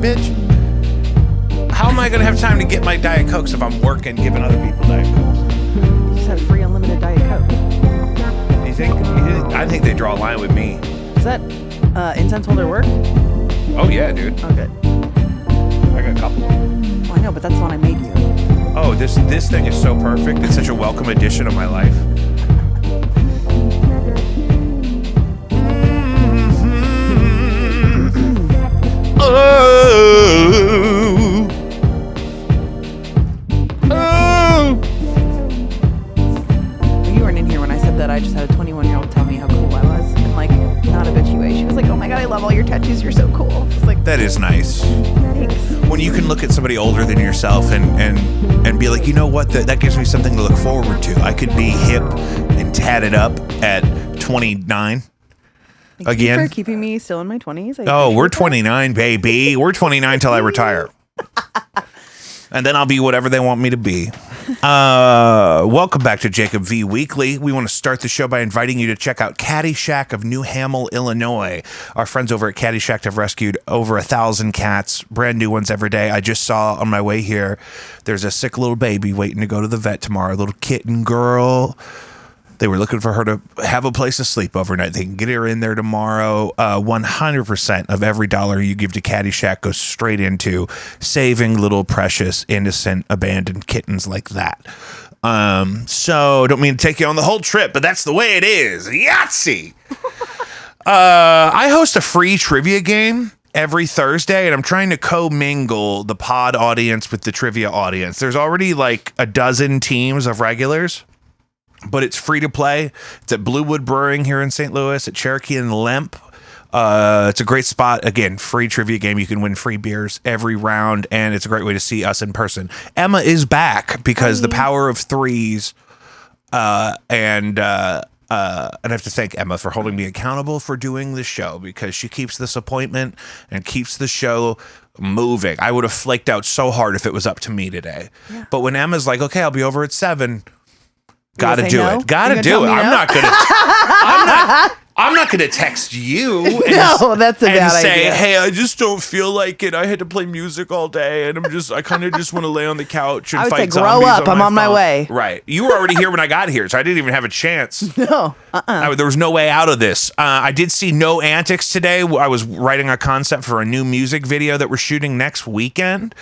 bitch. How am I going to have time to get my Diet Cokes if I'm working giving other people Diet Cokes? You just have free unlimited Diet Coke. You think? I think they draw a line with me. Is that incense holder work? Oh, yeah, dude. Oh, good. I got a couple. Well, I know, but that's the one I made you. Oh, this thing is so perfect. It's such a welcome addition of my life. Oh. Oh. You weren't in here when I said that. I just had a 21-year-old tell me how cool I was. And, like, not a bitchy way. She was like, oh my God, I love all your tattoos. You're so cool. I was like, That is nice. thanks. When you can look at somebody older than yourself and be like, you know what, that gives me something to look forward to. I could be hip and tatted up at 29 Thank again. you for keeping me still in my 20s. Oh, we're 29, baby. We're 29 till I retire. And then I'll be whatever they want me to be. Welcome back to Jacob V Weekly. We want to start the show by inviting you to check out Caddyshack of New Hamel, Illinois. Our friends over at Caddyshack have rescued over 1,000 cats, brand new ones every day. I just saw on my way here, there's a sick little baby waiting to go to the vet tomorrow, a little kitten girl. They were looking for her to have a place to sleep overnight. They can get her in there tomorrow. 100% of every dollar you give to Caddyshack goes straight into saving little precious, innocent, abandoned kittens like that. So don't mean to take you on the whole trip, but that's the way it is. Yahtzee! I host a free trivia game every Thursday, and I'm trying to co-mingle the pod audience with the trivia audience. There's already like a dozen teams of regulars, but it's free to play. It's at Bluewood Brewing here in St. Louis, at Cherokee and Lemp. It's a great spot. Again, free trivia game. You can win free beers every round, and it's a great way to see us in person. Emma is back because the power of threes, and I have to thank Emma for holding me accountable for doing this show, because she keeps this appointment and keeps the show moving. I would have flaked out so hard if it was up to me today. Yeah. But when Emma's like, okay, I'll be over at 7. Gotta do it. Gotta do it. I'm not gonna text you and, that's a bad say, idea. hey, I just don't feel like it. I had to play music all day, and I kind of just want to lay on the couch and I would fight say, grow zombies up. I'm on my phone." way. Right. You were already here when I got here, so I didn't even have a chance. No. There was no way out of this. I did see No Antics today. I was writing a concept for a new music video that we're shooting next weekend.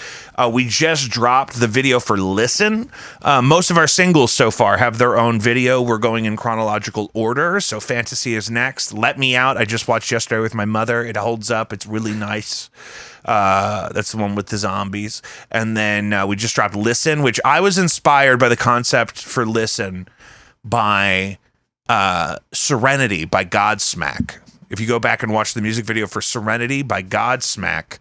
We just dropped the video for Listen. Most of our singles so far have their own video. We're going in chronological order. So Fantasy is next. Let Me Out, I just watched yesterday with my mother. It holds up. It's really nice. That's the one with the zombies. And then we just dropped Listen, which I was inspired by the concept for Listen by Serenity by Godsmack. If you go back and watch the music video for Serenity by Godsmack,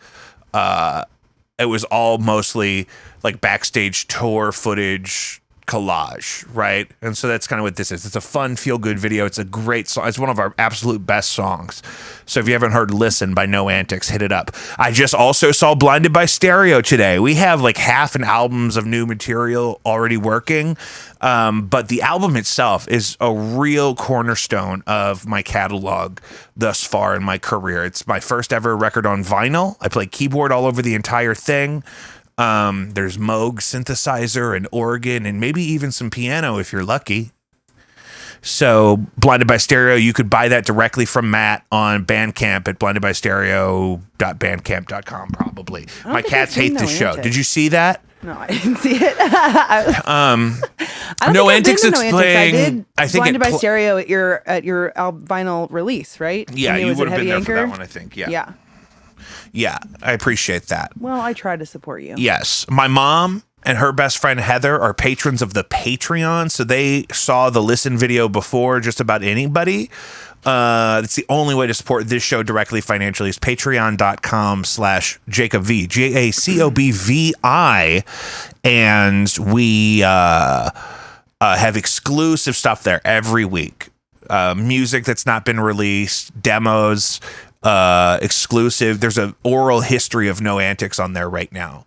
it was all mostly like backstage tour footage collage, right? And so that's kind of what this is. It's a fun, feel-good video. It's a great song. It's one of our absolute best songs. So if you haven't heard Listen by No Antics, hit it up. I just also saw Blinded by Stereo today. We have like half an albums of new material already working, but the album itself is a real cornerstone of my catalog thus far in my career. It's my first ever record on vinyl. I play keyboard all over the entire thing. There's Moog synthesizer and organ and maybe even some piano if you're lucky. So Blinded by Stereo, you could buy that directly from Matt on Bandcamp at blindedbystereo.bandcamp.com probably. My cats hate the show. Did you see that? No, I didn't see it. No Antics explain. I think Blinded by Stereo at your vinyl release, right? Yeah, you would have been there for that one, I think. Yeah. Yeah, I appreciate that. Well, I try to support you. Yes. My mom and her best friend Heather are patrons of the Patreon, so they saw the Listen video before just about anybody. It's the only way to support this show directly financially is patreon.com/JacobV, JACOBVI. And we have exclusive stuff there every week. Music that's not been released, demos, exclusive. There's an oral history of No Antics on there right now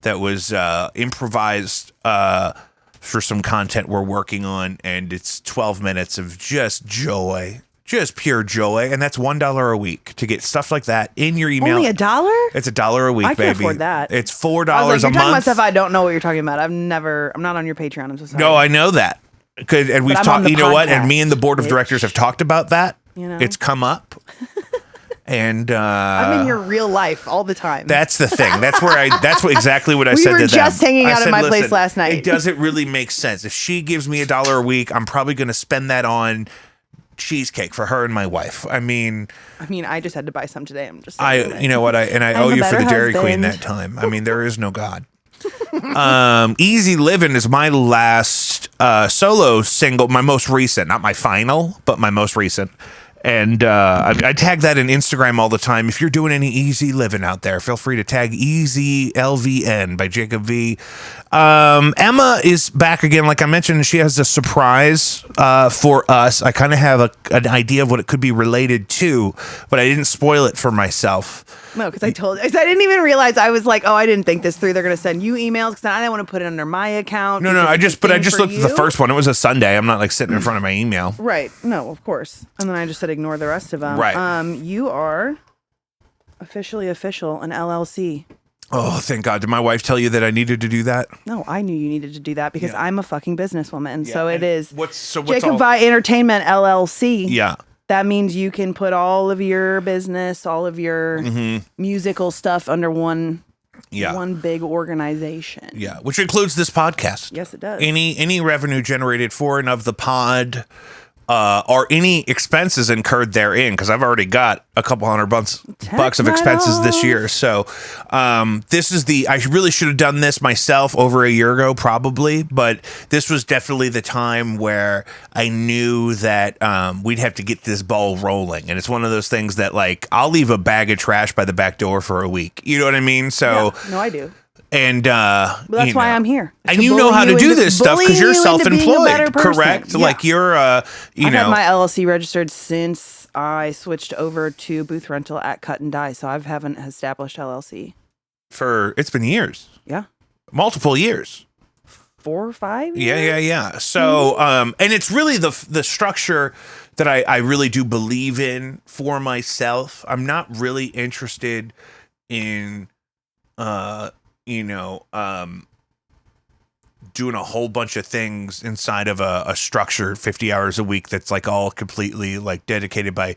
that was improvised for some content we're working on, and it's 12 minutes of just joy Just pure joy. And that's $1 a week to get stuff like that in your email. Only $1? It's $1 a week, I baby. can't afford that. It's $4 I was like, a you're talking about month. stuff I don't know what you're talking about. I'm not on your Patreon. I'm so sorry. No, I know that. And we've I'm on talked, the you know what? And me podcast, and the board of bitch. directors have talked about that. You know? It's come up. And I'm in your real life all the time. that's the thing. That's exactly what I We said were to them. just hanging I out at said, my place "Listen, last night." It doesn't really make sense. If she gives me $1 a week, I'm probably going to spend that on cheesecake for her and my wife. I mean, I just had to buy some today. I'm just saying. you know what? I I'm owe a you for the better Dairy Queen husband. that time. I mean, there is no God. Easy Living is my last solo single, my most recent, not my final, but my most recent. And I tag that in Instagram all the time. If you're doing any easy living out there, feel free to tag Easy LVN by Jacob V. Emma is back again. Like I mentioned, she has a surprise for us. I kind of have an idea of what it could be related to, but I didn't spoil it for myself. No, because I didn't even realize. I was like, oh, I didn't think this through. They're going to send you emails because I didn't want to put it under my account. No, I just looked at the you. first one. It was a Sunday. I'm not like sitting in front of my email. Right. No, of course. And then I just said ignore the rest of them. Right. You are officially official, an LLC. Oh, thank God. Did my wife tell you that I needed to do that? No, I knew you needed to do that because Yeah. I'm a fucking businesswoman. Yeah, So it and is what's Jacob Vi Entertainment LLC. Yeah. That means you can put all of your business, all of your musical stuff under one big organization. Yeah, which includes this podcast. Yes, it does. Any revenue generated for and of the pod, or any expenses incurred therein, because I've already got a couple $100 bucks of expenses this year. So this is I really should have done this myself over a year ago, probably, but this was definitely the time where I knew that we'd have to get this ball rolling. And it's one of those things that, like, I'll leave a bag of trash by the back door for a week. You know what I mean? So Yeah, no, I do. And Well, that's why I'm here. And you know how to do this stuff because you're self-employed, correct? Yeah. Like you're, I've had my LLC registered since I switched over to booth rental at Cut and Dye, so I haven't established LLC. It's been years. Yeah. Multiple years. 4 or 5 years? Yeah. So, and it's really the structure that I really do believe in for myself. I'm not really interested in, doing a whole bunch of things inside of a structure 50 hours a week that's like all completely like dictated by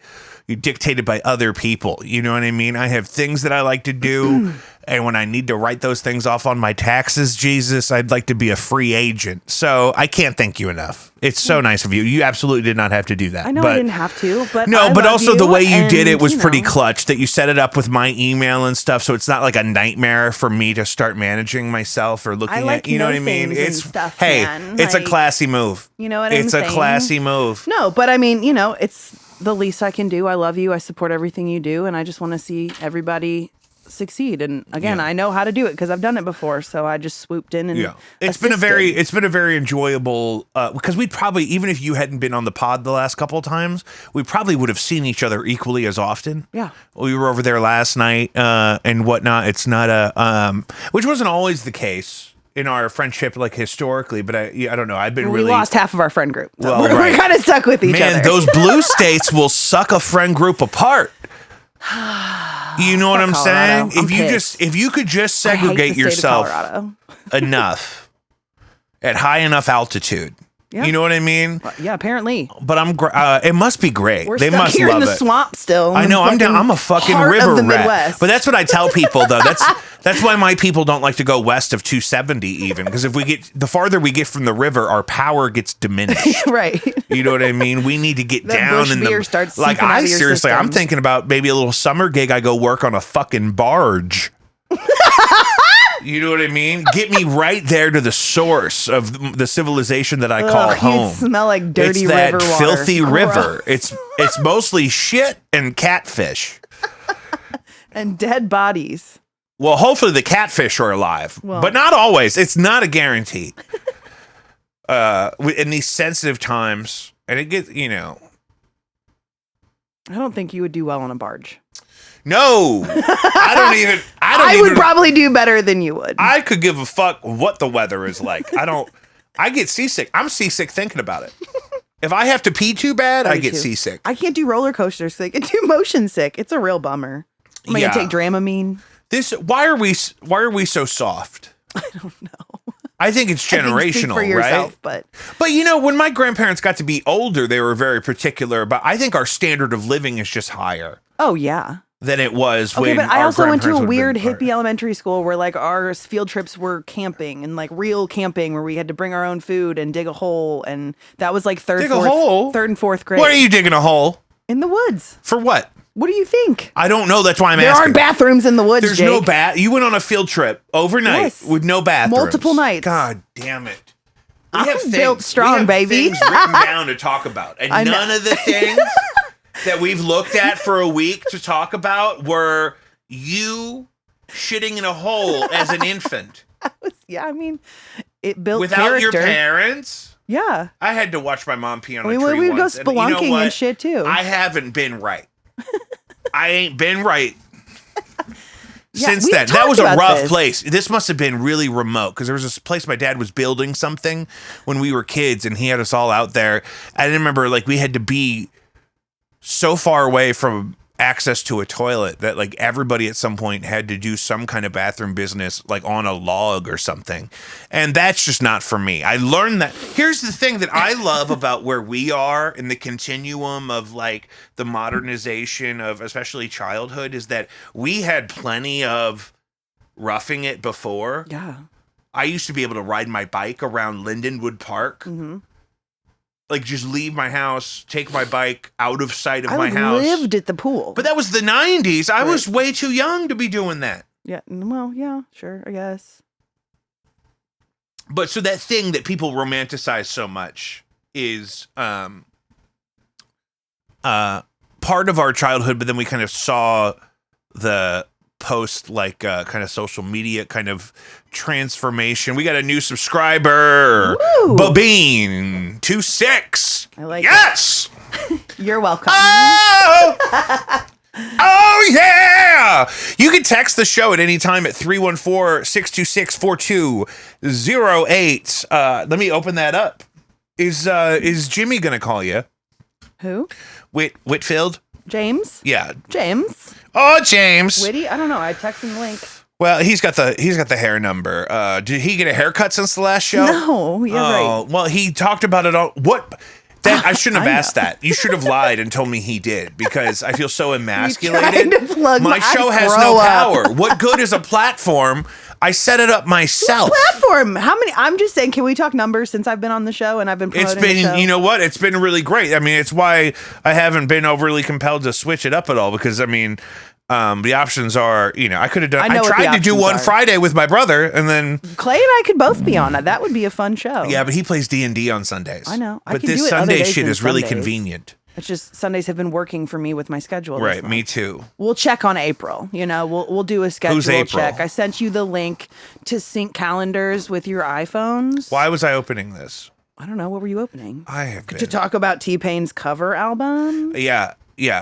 other people. You know what I mean? I have things that I like to do, and when I need to write those things off on my taxes, Jesus, I'd like to be a free agent. So I can't thank you enough. It's so nice of you. You absolutely did not have to do that. I know I didn't have to, but no, I but love also the way you and, did it was pretty you know. clutch, that you set it up with my email and stuff, so it's not like a nightmare for me to start managing myself or looking I like at, you know what I mean? things and It's stuff, hey, man. it's a Like, classy move. You know what I'm saying? It's a classy move. No, but I mean, it's the least I can do. I love you. I support everything you do, and I just want to see everybody succeed. And again, Yeah. I know how to do it because I've done it before. So I just swooped in and It's been a assisted. very enjoyable because we'd probably, even if you hadn't been on the pod the last couple of times, we probably would have seen each other equally as often. Yeah. We were over there last night and whatnot. It's not which wasn't always the case in our friendship, like historically, but I don't know. I've been we really lost half of our friend group. So Well, right. we're kind of stuck with each other. Man, those blue states will suck a friend group apart. You know what I'm Colorado. saying? I'm pissed. If you could just I hate segregate the state of yourself Colorado. enough at high enough altitude. Yeah. You know what I mean? Yeah, apparently. But it must be great. We're They stuck must here love in the it. swamp still. I know. I'm a fucking heart river of the rat. Midwest. But that's what I tell people, though. That's why my people don't like to go west of 270 even, because if the farther we get from the river, our power gets diminished. Right. You know what I mean? We need to get The down bush in beer the starts like. seeping out of your Seriously, I'm system. thinking about maybe a little summer gig. I go work on a fucking barge. You know what I mean? Get me right there to the source of the civilization that I call Ugh, home. you'd smell like dirty it's that river water. filthy Gross. river. It's mostly shit and catfish. And dead bodies. Well, hopefully the catfish are alive, Well- but not always. It's not a guarantee. In these sensitive times, and it gets, I don't think you would do well on a barge. no, I would probably do better than you would. I could give a fuck what the weather is like. I get seasick. I'm seasick thinking about it. If I have to pee too bad, I get too. seasick. I can't do roller coasters. So I get too motion sick. It's a real bummer. Am I gonna take Dramamine? Why are we so soft? I don't know. I think it's generational, for yourself, right? But you know, when my grandparents got to be older, they were very particular about. I think our standard of living is just higher. Oh yeah. Than it was okay, when but I our also went to a grandparents weird hippie elementary school where like our field trips were camping and like real camping where we had to bring our own food and dig a hole, and that was like third and fourth grade. What are you digging a hole? In the woods. For what? What do you think? I don't know. That's why I'm there asking. There aren't bathrooms in the woods, There's Jake. no bath. You went on a field trip overnight with no bathrooms. Multiple nights. God damn it. I'm built strong, baby. Things written down to talk about. And none of the things that we've looked at for a week to talk about were you shitting in a hole as an infant. I mean, it built without character. Your parents. Yeah. I had to watch my mom pee on a tree we would once. go spelunking and shit too. I haven't been right. I ain't been right. Since then. That was a rough place. This must have been really remote because there was this place my dad was building something when we were kids and he had us all out there. I remember like we had to be so far away from access to a toilet that like everybody at some point had to do some kind of bathroom business like on a log or something. And that's just not for me. I learned that. Here's the thing that I love about where we are in the continuum of like the modernization of especially childhood is that we had plenty of roughing it before. Yeah. I used to be able to ride my bike around Lindenwood Park. Mm-hmm. Like just leave my house, take my bike out of sight of my house. I lived at the pool. But that was the 90s. I was way too young to be doing that. Yeah, well, yeah, sure, I guess. But so that thing that people romanticize so much is part of our childhood, but then we kind of saw the post like kind of social media kind of transformation. We got a new subscriber. Babine 26. I like yes it. You're welcome. Oh yeah, you can text the show at any time at 314-626-4208. Let me open that up. Is Jimmy gonna call you? Who? Whitfield? James? Yeah, James. Oh, James. Witty? I don't know. I texted him the link. Well, he's got the hair number. Did he get a haircut since the last show? No, you're right. Well, he talked about it all. What? That I shouldn't have asked that. You should have lied and told me he did because I feel so emasculated. My show has no power. What good is a platform? I set it up myself. Platform. How many? I'm just saying. Can we talk numbers since I've been on the show and I've been promoting the show? You know what? It's been really great. I mean, it's why I haven't been overly compelled to switch it up at all because I mean. The options are, I could have done. I tried to do one Friday with my brother, and then Clay and I could both be on it. That would be a fun show. Yeah, but he plays D&D on Sundays. I know. But this Sunday shit is really convenient. It's just Sundays have been working for me with my schedule. Right, me too. We'll check on April. We'll do a schedule check. I sent you the link to sync calendars with your iPhones. Why was I opening this? I don't know. What were you opening? I have been. To talk about T-Pain's cover album. Yeah.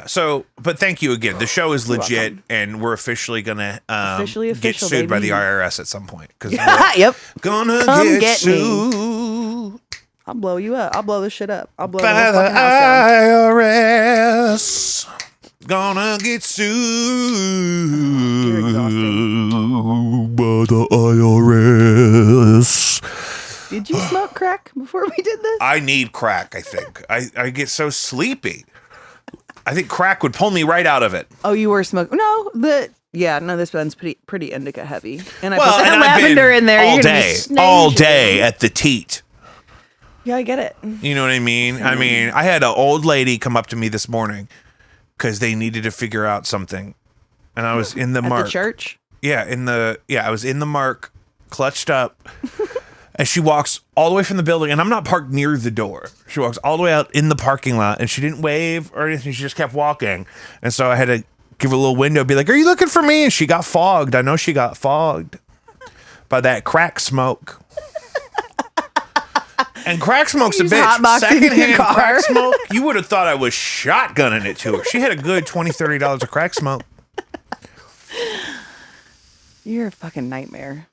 So, but thank you again. The show is legit, and we're officially gonna get sued by the IRS at some point. Yep. Gonna get sued. I'll blow you up. I'll blow this shit up. I'll blow by the IRS. Gonna get sued by the IRS. Did you smoke crack before we did this? I need crack. I think I get so sleepy. I think crack would pull me right out of it. Oh, you were smoking? No, this one's pretty indica heavy, and I put that lavender in there all day at the teat. Yeah, I get it. You know what I mean? I had an old lady come up to me this morning because they needed to figure out something, and I was in the mark. At the church? Yeah, I was in the mark, clutched up. And she walks all the way from the building, and I'm not parked near the door. She walks all the way out in the parking lot, and she didn't wave or anything. She just kept walking. And so I had to give her a little window, be like, "Are you looking for me?" And she got fogged. I know she got fogged by that crack smoke. And crack smoke's a bitch. Secondhand crack smoke. You would have thought I was shotgunning it to her. She had a good $20, $30 of crack smoke. You're a fucking nightmare.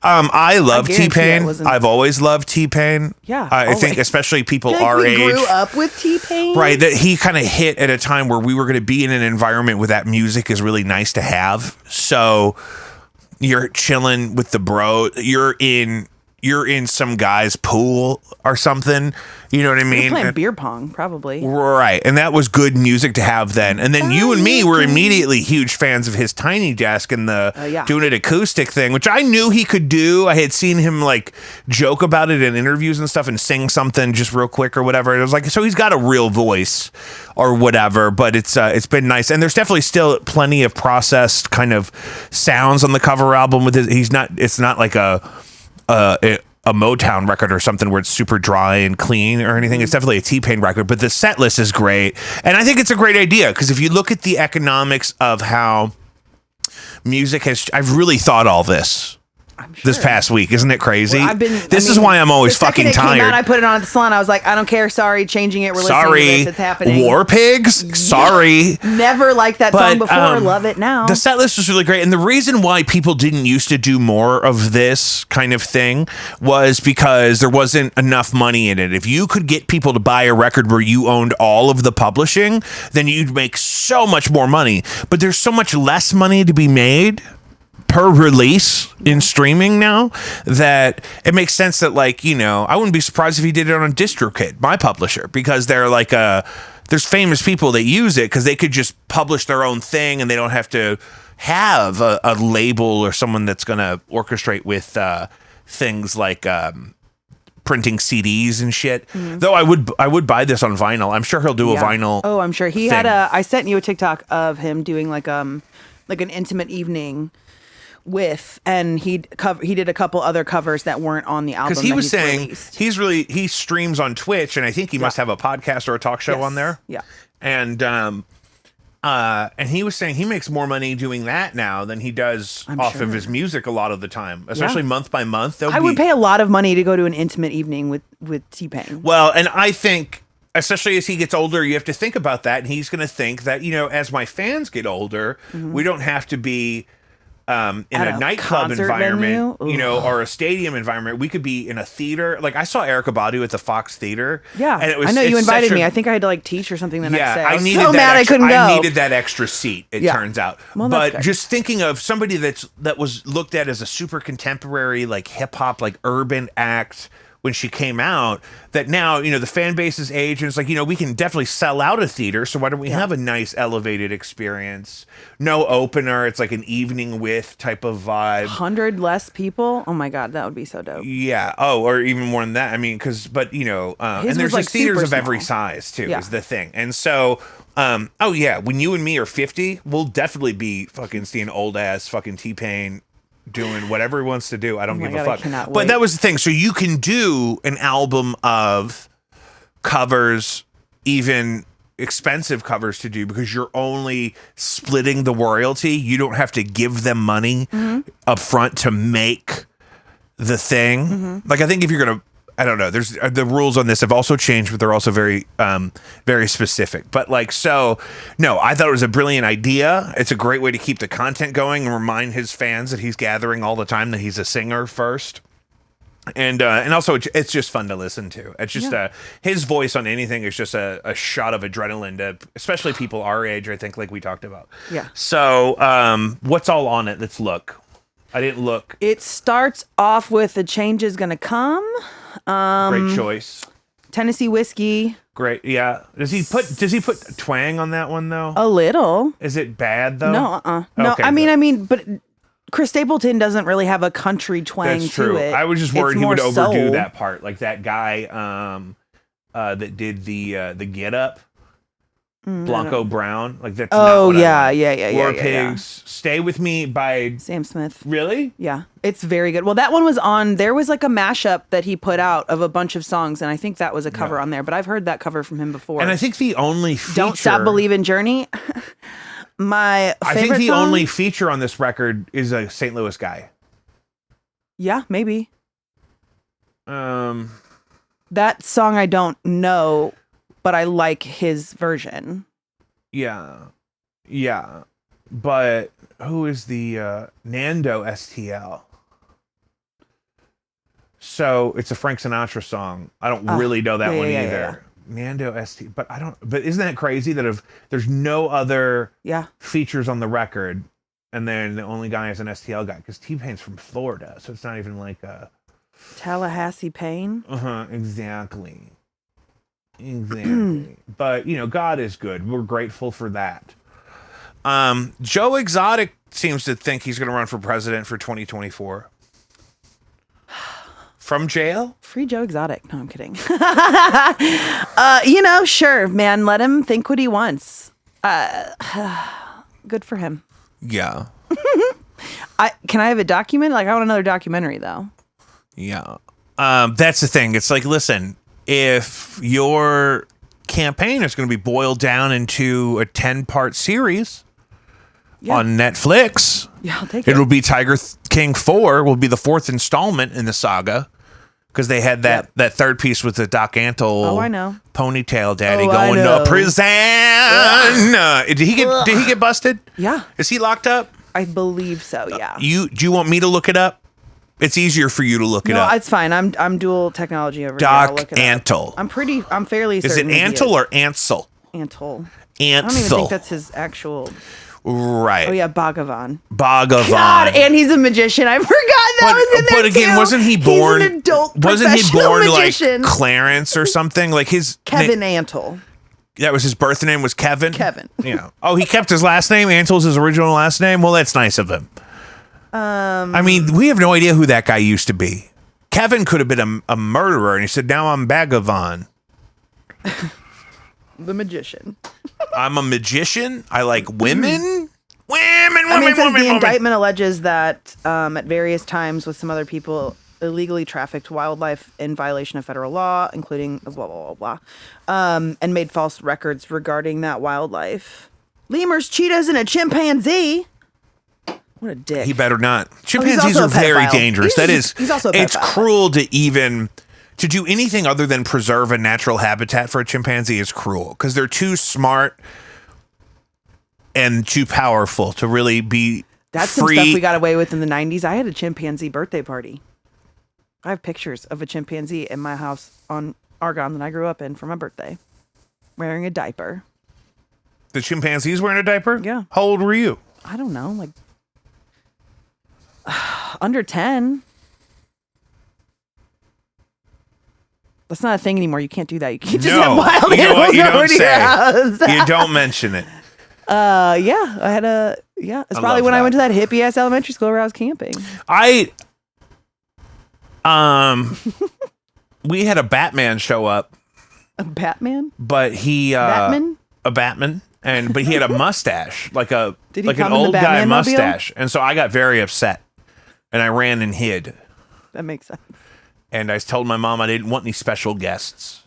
I love guarantee T-Pain. I wasn't- I've always loved T-Pain. Yeah, I think always. especially people I feel like our we age. grew up with T-Pain. Right, that he kind of hit at a time where we were going to be in an environment where that music is really nice to have. So you're chilling with the bro. You're in some guy's pool or something. You know what I mean? We're playing beer pong, probably. Right. And that was good music to have then. And then you and me were immediately huge fans of his Tiny Desk and the doing it acoustic thing, which I knew he could do. I had seen him like joke about it in interviews and stuff and sing something just real quick or whatever. And it was like, so he's got a real voice or whatever, but it's been nice. And there's definitely still plenty of processed kind of sounds on the cover album with his, it's not like a Motown record or something where it's super dry and clean or anything. It's definitely a T-Pain record, but the set list is great. And I think it's a great idea because if you look at the economics of how music has, I've really thought all this. This past week, isn't it crazy? Well, this is why I'm always fucking tired. Came out, I put it on at the salon. I was like, I don't care. Sorry, changing it. We're sorry, listening to this. It's happening. War Pigs. Sorry. Never liked that song before. Love it now. The set list was really great, and the reason why people didn't used to do more of this kind of thing was because there wasn't enough money in it. If you could get people to buy a record where you owned all of the publishing, then you'd make so much more money. But there's so much less money to be made per release in streaming now that it makes sense that, like, you know, I wouldn't be surprised if he did it on DistroKid, my publisher, because they're like there's famous people that use it because they could just publish their own thing and they don't have to have a label or someone that's going to orchestrate with things like printing CDs and shit. Though I would buy this on vinyl. I'm sure he'll do a vinyl. Oh, I'm sure he had I sent you a TikTok of him doing like an intimate evening and he did a couple other covers that weren't on the album because he was saying released. he streams on Twitch and I think he must have a podcast or a talk show on there. And he was saying he makes more money doing that now than he does off of his music a lot of the time, especially month by month. I would pay a lot of money to go to an intimate evening with T-Pain. Well, and I think especially as he gets older, you have to think about that, and he's going to think that, you know, as my fans get older, we don't have to be in a nightclub environment, you know, or a stadium environment. We could be in a theater. Like I saw Erykah Badu at the Fox Theater. Yeah, and I know you invited me. I think I had to like teach or something the next day. I was so mad I couldn't go. I needed that extra seat. It turns out, but just thinking of somebody that was looked at as a super contemporary, like hip hop, like urban act when she came out, that now, you know, the fan base is aged and it's like, you know, we can definitely sell out a theater. So why don't we have a nice elevated experience? No opener. It's like an evening with type of vibe. 100 less people. Oh my God. That would be so dope. Yeah. Oh, or even more than that. I mean, but you know, and there's like theaters of every size too, is the thing. And so, oh yeah, when you and me are 50, we'll definitely be fucking seeing old ass fucking T-Pain doing whatever he wants to do. I don't give a fuck. But that was the thing. So you can do an album of covers, even expensive covers to do, because you're only splitting the royalty. You don't have to give them money up front to make the thing. Like, I think if you're going to, I don't know, there's the rules on this have also changed, but they're also very, very specific. But like, so no, I thought it was a brilliant idea. It's a great way to keep the content going and remind his fans that he's gathering all the time, that he's a singer first. And also it's just fun to listen to. It's just his voice on anything is just a shot of adrenaline to especially people our age, I think, like we talked about. Yeah. So what's all on it? Let's look. I didn't look. It starts off with "The Change Is Gonna Come." Great choice. Tennessee Whiskey. Great. Yeah. Does he put twang on that one though? A little. Is it bad though? No. No. Okay, I mean, but Chris Stapleton doesn't really have a country twang That's true. to it. I was just worried he would overdo that part, like that guy that did the Get Up. Blanco Brown, like that's. Oh yeah. War Pigs, Stay With Me by Sam Smith. Really? Yeah, it's very good. Well, that one was on. There was like a mashup that he put out of a bunch of songs, and I think that was a cover on there. But I've heard that cover from him before. And I think the only feature, "Don't Stop Believin' Journey." My favorite I think the song? only feature on this record is a St. Louis guy. Yeah, maybe. That song I don't know, but I like his version. Yeah. But who is the Nando STL? So it's a Frank Sinatra song. I don't really know that one either. Yeah. Mando ST, but I don't. But isn't that crazy that if there's no other features on the record, and then the only guy is an STL guy because T-Pain's from Florida, so it's not even like a Tallahassee Pain. Exactly. But God is good. We're grateful for that. Joe Exotic seems to think he's going to run for president for 2024. From jail? Free Joe Exotic. No, I'm kidding. Sure, man. Let him think what he wants. Good for him. Yeah. Can I have a document? Like, I want another documentary, though. Yeah. That's the thing. It's like, listen, if your campaign is going to be boiled down into a 10-part series on Netflix, I'll take it. It'll be Tiger King 4 will be the 4th installment in the saga. Because they had that third piece with the Doc Antle ponytail daddy going to prison. Did he get busted? Yeah. Is he locked up? I believe so, yeah. Do you want me to look it up? It's easier for you to look it up. No, it's fine. I'm dual technology over Doc here. I'll look it Antle. up. I'm fairly certain. Is it Antle or Ansel? Antle. Ansel. I don't even think that's his actual. Right. Oh yeah, Bhagavan. Bhagavan. God, and he's a magician. I forgot that was in there But again, too. wasn't he born? He's an adult wasn't he born magician. like Clarence or something? Like his Kevin Antle. That was his birth name. Was Kevin? Kevin. Yeah. Oh, he kept his last name. Antle's his original last name. Well, that's nice of him. I mean, we have no idea who that guy used to be. Kevin could have been a murderer, and he said, "Now I'm Bhagavan." The magician. I'm a magician. I like women. The indictment alleges that at various times with some other people illegally trafficked wildlife in violation of federal law, including blah, blah, blah, blah, and made false records regarding that wildlife. Lemurs, cheetahs, and a chimpanzee. What a dick. He better not. Chimpanzees are very dangerous. He's also a pedophile. It's cruel to do anything other than preserve a natural habitat for a chimpanzee is cruel because they're too smart and too powerful to really be That's free. some stuff we got away with in the 90s. I had a chimpanzee birthday party. I have pictures of a chimpanzee in my house on Argonne that I grew up in for my birthday, wearing a diaper. The chimpanzee's wearing a diaper? Yeah. How old were you? I don't know, like under 10. That's not a thing anymore. You can't do that. You can't just have wild animals over to your house. You don't mention it. Yeah, I had it's probably when I went to that hippie ass elementary school where I was camping. We had a Batman show up. A Batman? But he Batman? A Batman. But he had a mustache, like an come old guy Batman-mobile? mustache. And so I got very upset. And I ran and hid. That makes sense. And I told my mom I didn't want any special guests.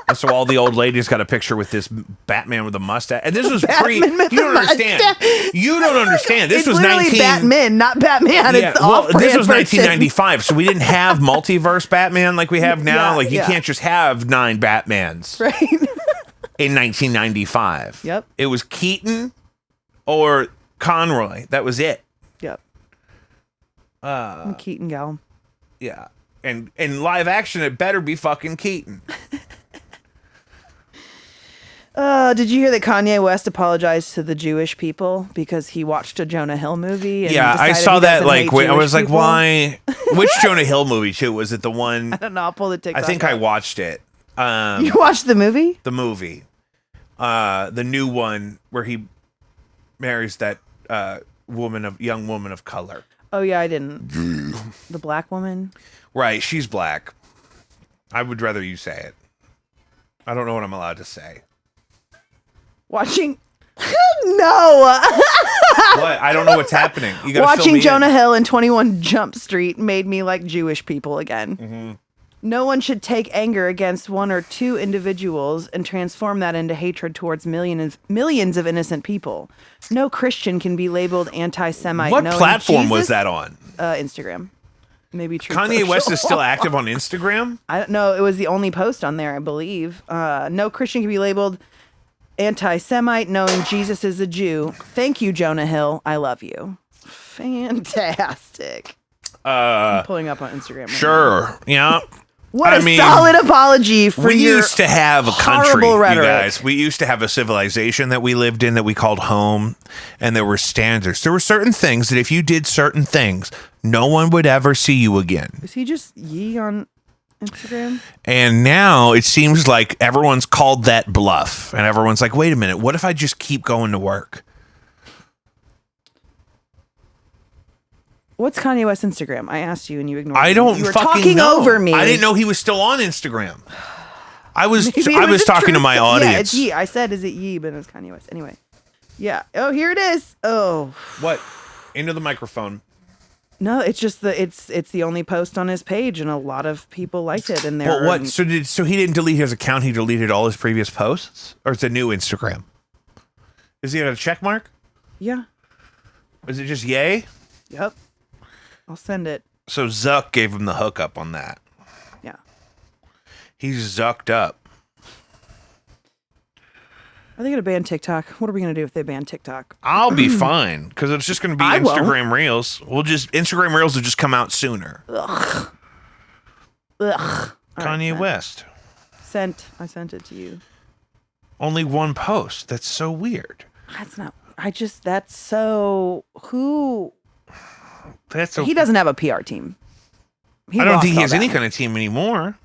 And so all the old ladies got a picture with this Batman with a mustache. And this was you don't understand. You don't understand. This was 19 Batman, not Batman. Yeah, it's this was 1995, so we didn't have multiverse Batman like we have now. You can't just have 9 Batmans. Right. In 1995. Yep. It was Keaton or Conroy. That was it. Yep. I'm a Keaton gal. Yeah. And in live action, it better be fucking Keaton. Did you hear that Kanye West apologized to the Jewish people because he watched a Jonah Hill movie? And I saw that. I was like, people? why? Which Jonah Hill movie too? Was it the one? I don't know. I'll pull the TikTok. I think I watched it. You watched the movie? The movie, the new one where he marries that young woman of color. Oh yeah, I didn't. The black woman. Right, she's black. I would rather you say it. I don't know what I'm allowed to say. Watching. No. What? I don't know what's happening. You gotta Watching Jonah Hill in 21 Jump Street made me like Jewish people again. Mm-hmm. No one should take anger against one or two individuals and transform that into hatred towards millions of innocent people. No Christian can be labeled anti-Semite. What platform was that on? Instagram. Maybe Truth Kanye Social. West is still active on Instagram? I don't know. It was the only post on there, I believe. No Christian can be labeled anti-Semite knowing Jesus is a Jew. Thank you, Jonah Hill. I love you. Fantastic. I'm pulling up on Instagram. Right Sure. Yeah. What a solid apology for we your used to have a country, rhetoric. you guys. We used to have a civilization that we lived in that we called home, and there were standards. There were certain things that if you did certain things, no one would ever see you again. Is he just Yee on Instagram? And now it seems like everyone's called that bluff, and everyone's like, wait a minute, what if I just keep going to work? What's Kanye West's Instagram? I asked you and you ignored me. I don't you were fucking talking know. over me. I didn't know he was still on Instagram. I was talking to my audience. Yeah, it's Yee. I said, is it Yee? But it's Kanye West. Anyway. Yeah. Oh, here it is. Oh. What? Into the microphone. No, it's just it's the only post on his page, and a lot of people liked it. And well, what? So he didn't delete his account? He deleted all his previous posts, or it's a new Instagram? Is he at a check mark? Yeah. Is it just yay? Yep. I'll send it. So Zuck gave him the hookup on that. Yeah. He's zucked up. Are they going to ban TikTok? What are we going to do if they ban TikTok? I'll be fine, because it's just going to be Instagram Reels. Instagram Reels will just come out sooner. Ugh. Kanye West. I sent it to you. Only one post. That's so weird. That's so, who? He doesn't have a PR team. I don't think he has any kind of team anymore.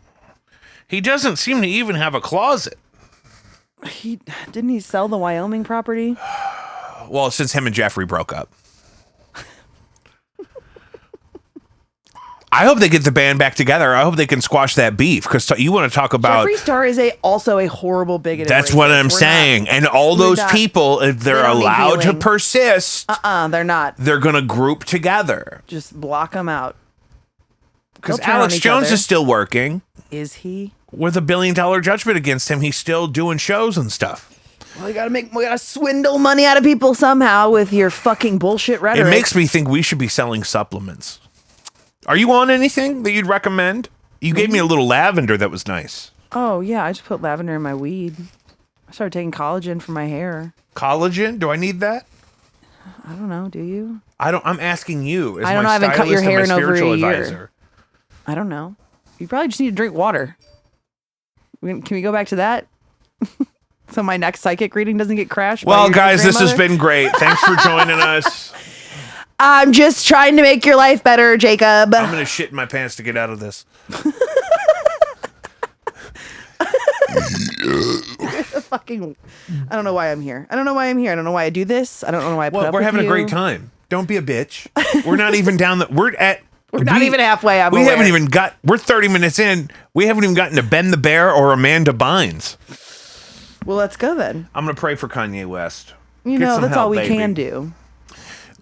He doesn't seem to even have a closet. Didn't he sell the Wyoming property? Well, since him and Jeffrey broke up. I hope they get the band back together. I hope they can squash that beef, because you want to talk about Jeffree Star is also a horrible bigot. That's what I'm saying. And all those people, if they're allowed to persist, they're not. They're going to group together. Just block them out. Because Alex Jones is still working. Is he? With $1 billion judgment against him, he's still doing shows and stuff. Well, we gotta swindle money out of people somehow with your fucking bullshit rhetoric. It makes me think we should be selling supplements. Are you on anything that you'd recommend? You gave me a little lavender that was nice. Oh, yeah. I just put lavender in my weed. I started taking collagen for my hair. Collagen? Do I need that? I don't know. Do you? I'm asking you. As I don't know. I haven't cut your hair in over a year. Advisor. I don't know. You probably just need to drink water. Can we go back to that? So my next psychic reading doesn't get crashed? Well, guys, this has been great. Thanks for joining us. I'm just trying to make your life better, Jacob. I'm going to shit in my pants to get out of this. Fucking, I don't know why I'm here. I don't know why I'm here. I don't know why I do this. I don't know why I put up with you. We're having a great time. Don't be a bitch. We're not even down we're not even halfway. We're 30 minutes in. We haven't even gotten to Ben the Bear or Amanda Bynes. Well, let's go then. I'm going to pray for Kanye West. That's all we can do.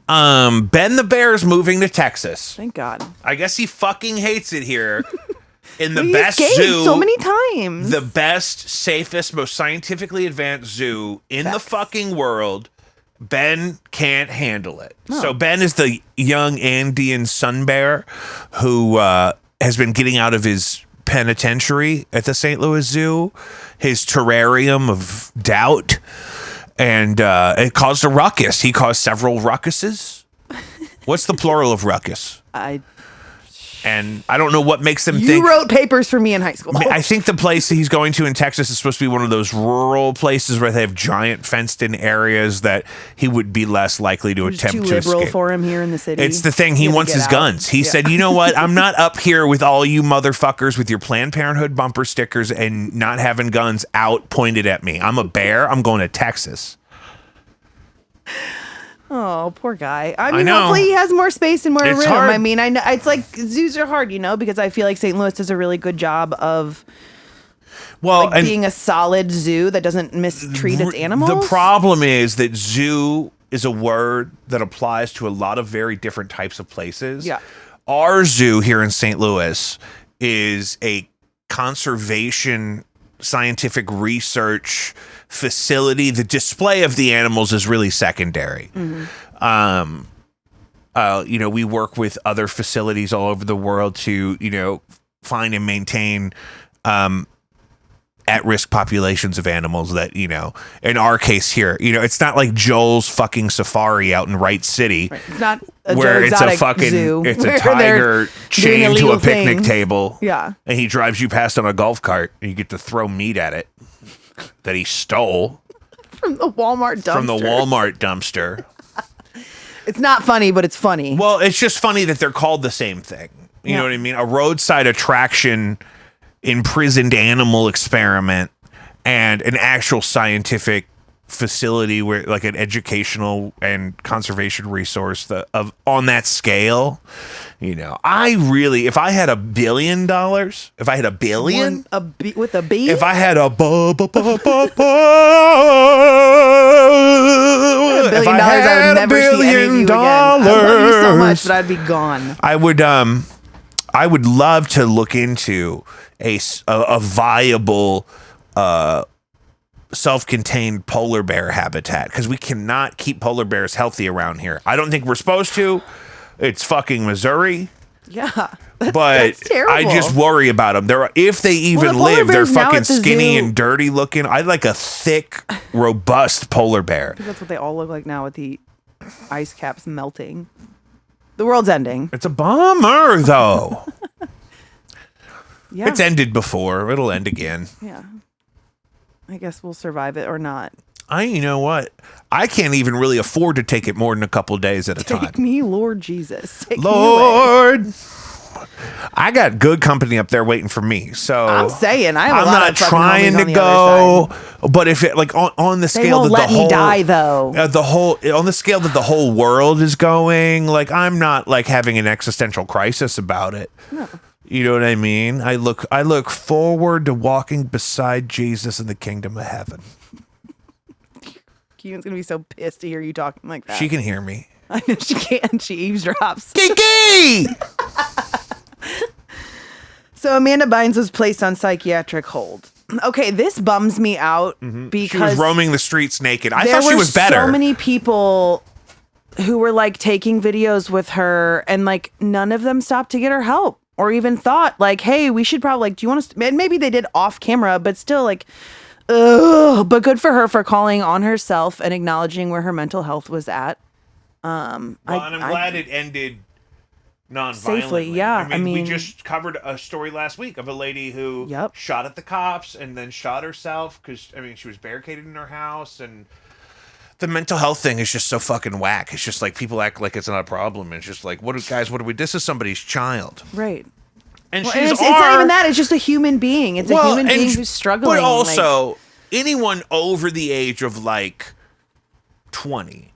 Ben the Bear's moving to Texas. Thank God. I guess he fucking hates it here. In the He best escaped zoo so many times. The best, safest, most scientifically advanced zoo in the fucking world. Ben can't handle it. No. So Ben is the young Andean sun bear who has been getting out of his penitentiary at the St. Louis Zoo, his terrarium of doubt, and it caused a ruckus. He caused several ruckuses. What's the plural of ruckus? And I don't know what makes them think. You wrote papers for me in high school. I think the place he's going to in Texas is supposed to be one of those rural places where they have giant fenced-in areas that he would be less likely to attempt to escape. Too liberal for him here in the city. It's the thing. He wants his guns. He said, you know what? I'm not up here with all you motherfuckers with your Planned Parenthood bumper stickers and not having guns out pointed at me. I'm a bear. I'm going to Texas. Oh, poor guy. I mean, hopefully he has more space and more room. Hard. I mean, I know it's like zoos are hard, because I feel like St. Louis does a really good job of being a solid zoo that doesn't mistreat its animals. The problem is that zoo is a word that applies to a lot of very different types of places. Yeah. Our zoo here in St. Louis is a conservation scientific research facility. The display of the animals is really secondary. Mm-hmm. We work with other facilities all over the world to, find and maintain at-risk populations of animals that, in our case here, it's not like Joel's fucking safari out in Wright City. Right. It's not where it's a exotic fucking zoo it's a where tiger they're chained doing to a illegal picnic things. table. Yeah. And he drives you past on a golf cart and you get to throw meat at it that he stole From the Walmart dumpster. It's not funny, but it's funny. Well, it's just funny that they're called the same thing. You know what I mean? A roadside attraction, imprisoned animal experiment, and an actual scientific facility where, like, an educational and conservation resource on that scale. You know, if I had $1 billion, if I had $1 billion, with a B, if I had a $1 billion, if I would never see any of you again. I love you so much, but I'd be gone. I would love to look into a viable self-contained polar bear habitat, because we cannot keep polar bears healthy around here. I don't think we're supposed to. It's fucking Missouri. Yeah, but that's terrible. I just worry about them. If they even live, they're fucking skinny and dirty looking. I'd like a thick, robust polar bear. I think that's what they all look like now with the ice caps melting. The world's ending. It's a bummer, though. Yeah. It's ended before. It'll end again. Yeah. I guess we'll survive it or not. You know what? I can't even really afford to take it more than a couple days at a time. Take me, Lord Jesus. Take Lord. Me away. I got good company up there waiting for me. So I'm saying I'm not trying to go, but if it like on the scale that let me die though. On the scale that the whole world is going, like I'm not like having an existential crisis about it. No. You know what I mean? I look forward to walking beside Jesus in the kingdom of heaven. Keegan's gonna be so pissed to hear you talking like that. She can hear me. I know she can. She eavesdrops. Kiki! So Amanda Bynes was placed on psychiatric hold. Okay, this bums me out because she was roaming the streets naked. I thought she was better. There were so many people who were like taking videos with her, and like none of them stopped to get her help or even thought like, "Hey, we should probably like, do you want to?" And maybe they did off camera, but still like. Ugh, but good for her for calling on herself and acknowledging where her mental health was at. I'm glad it ended non-violently. Safely, yeah. I mean, we just covered a story last week of a lady who shot at the cops and then shot herself because, she was barricaded in her house. And the mental health thing is just so fucking whack. It's just like people act like it's not a problem. It's just like, what do we, this is somebody's child. Right. And it's not even that. It's just a human being. It's a human being who's struggling. But also, anyone over the age of like 20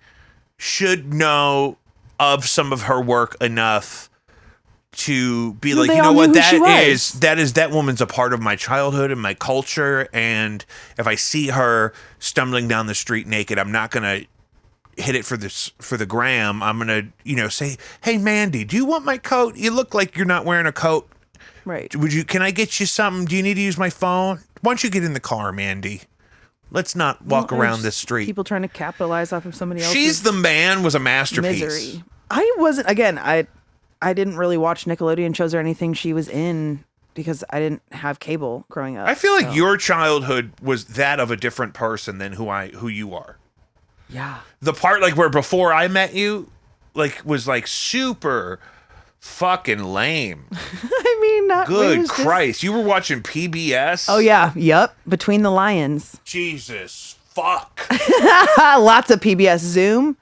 should know of some of her work enough to be like, you know what, that woman's a part of my childhood and my culture. And if I see her stumbling down the street naked, I'm not gonna hit it for the gram. I'm gonna, say, hey Mandy, do you want my coat? You look like you're not wearing a coat. Right. Can I get you something? Do you need to use my phone? Why don't you get in the car, Mandy? Let's not walk around this street. People trying to capitalize off of somebody else's She's the Man was a masterpiece. Misery. I wasn't, again, I didn't really watch Nickelodeon shows or anything she was in because I didn't have cable growing up. I feel like your childhood was that of a different person than who you are. Yeah. The part like where before I met you, like was like super fucking lame. Good Christ. You were watching PBS? Oh, yeah. Yep. Between the Lions. Jesus. Fuck. Lots of PBS. Zoom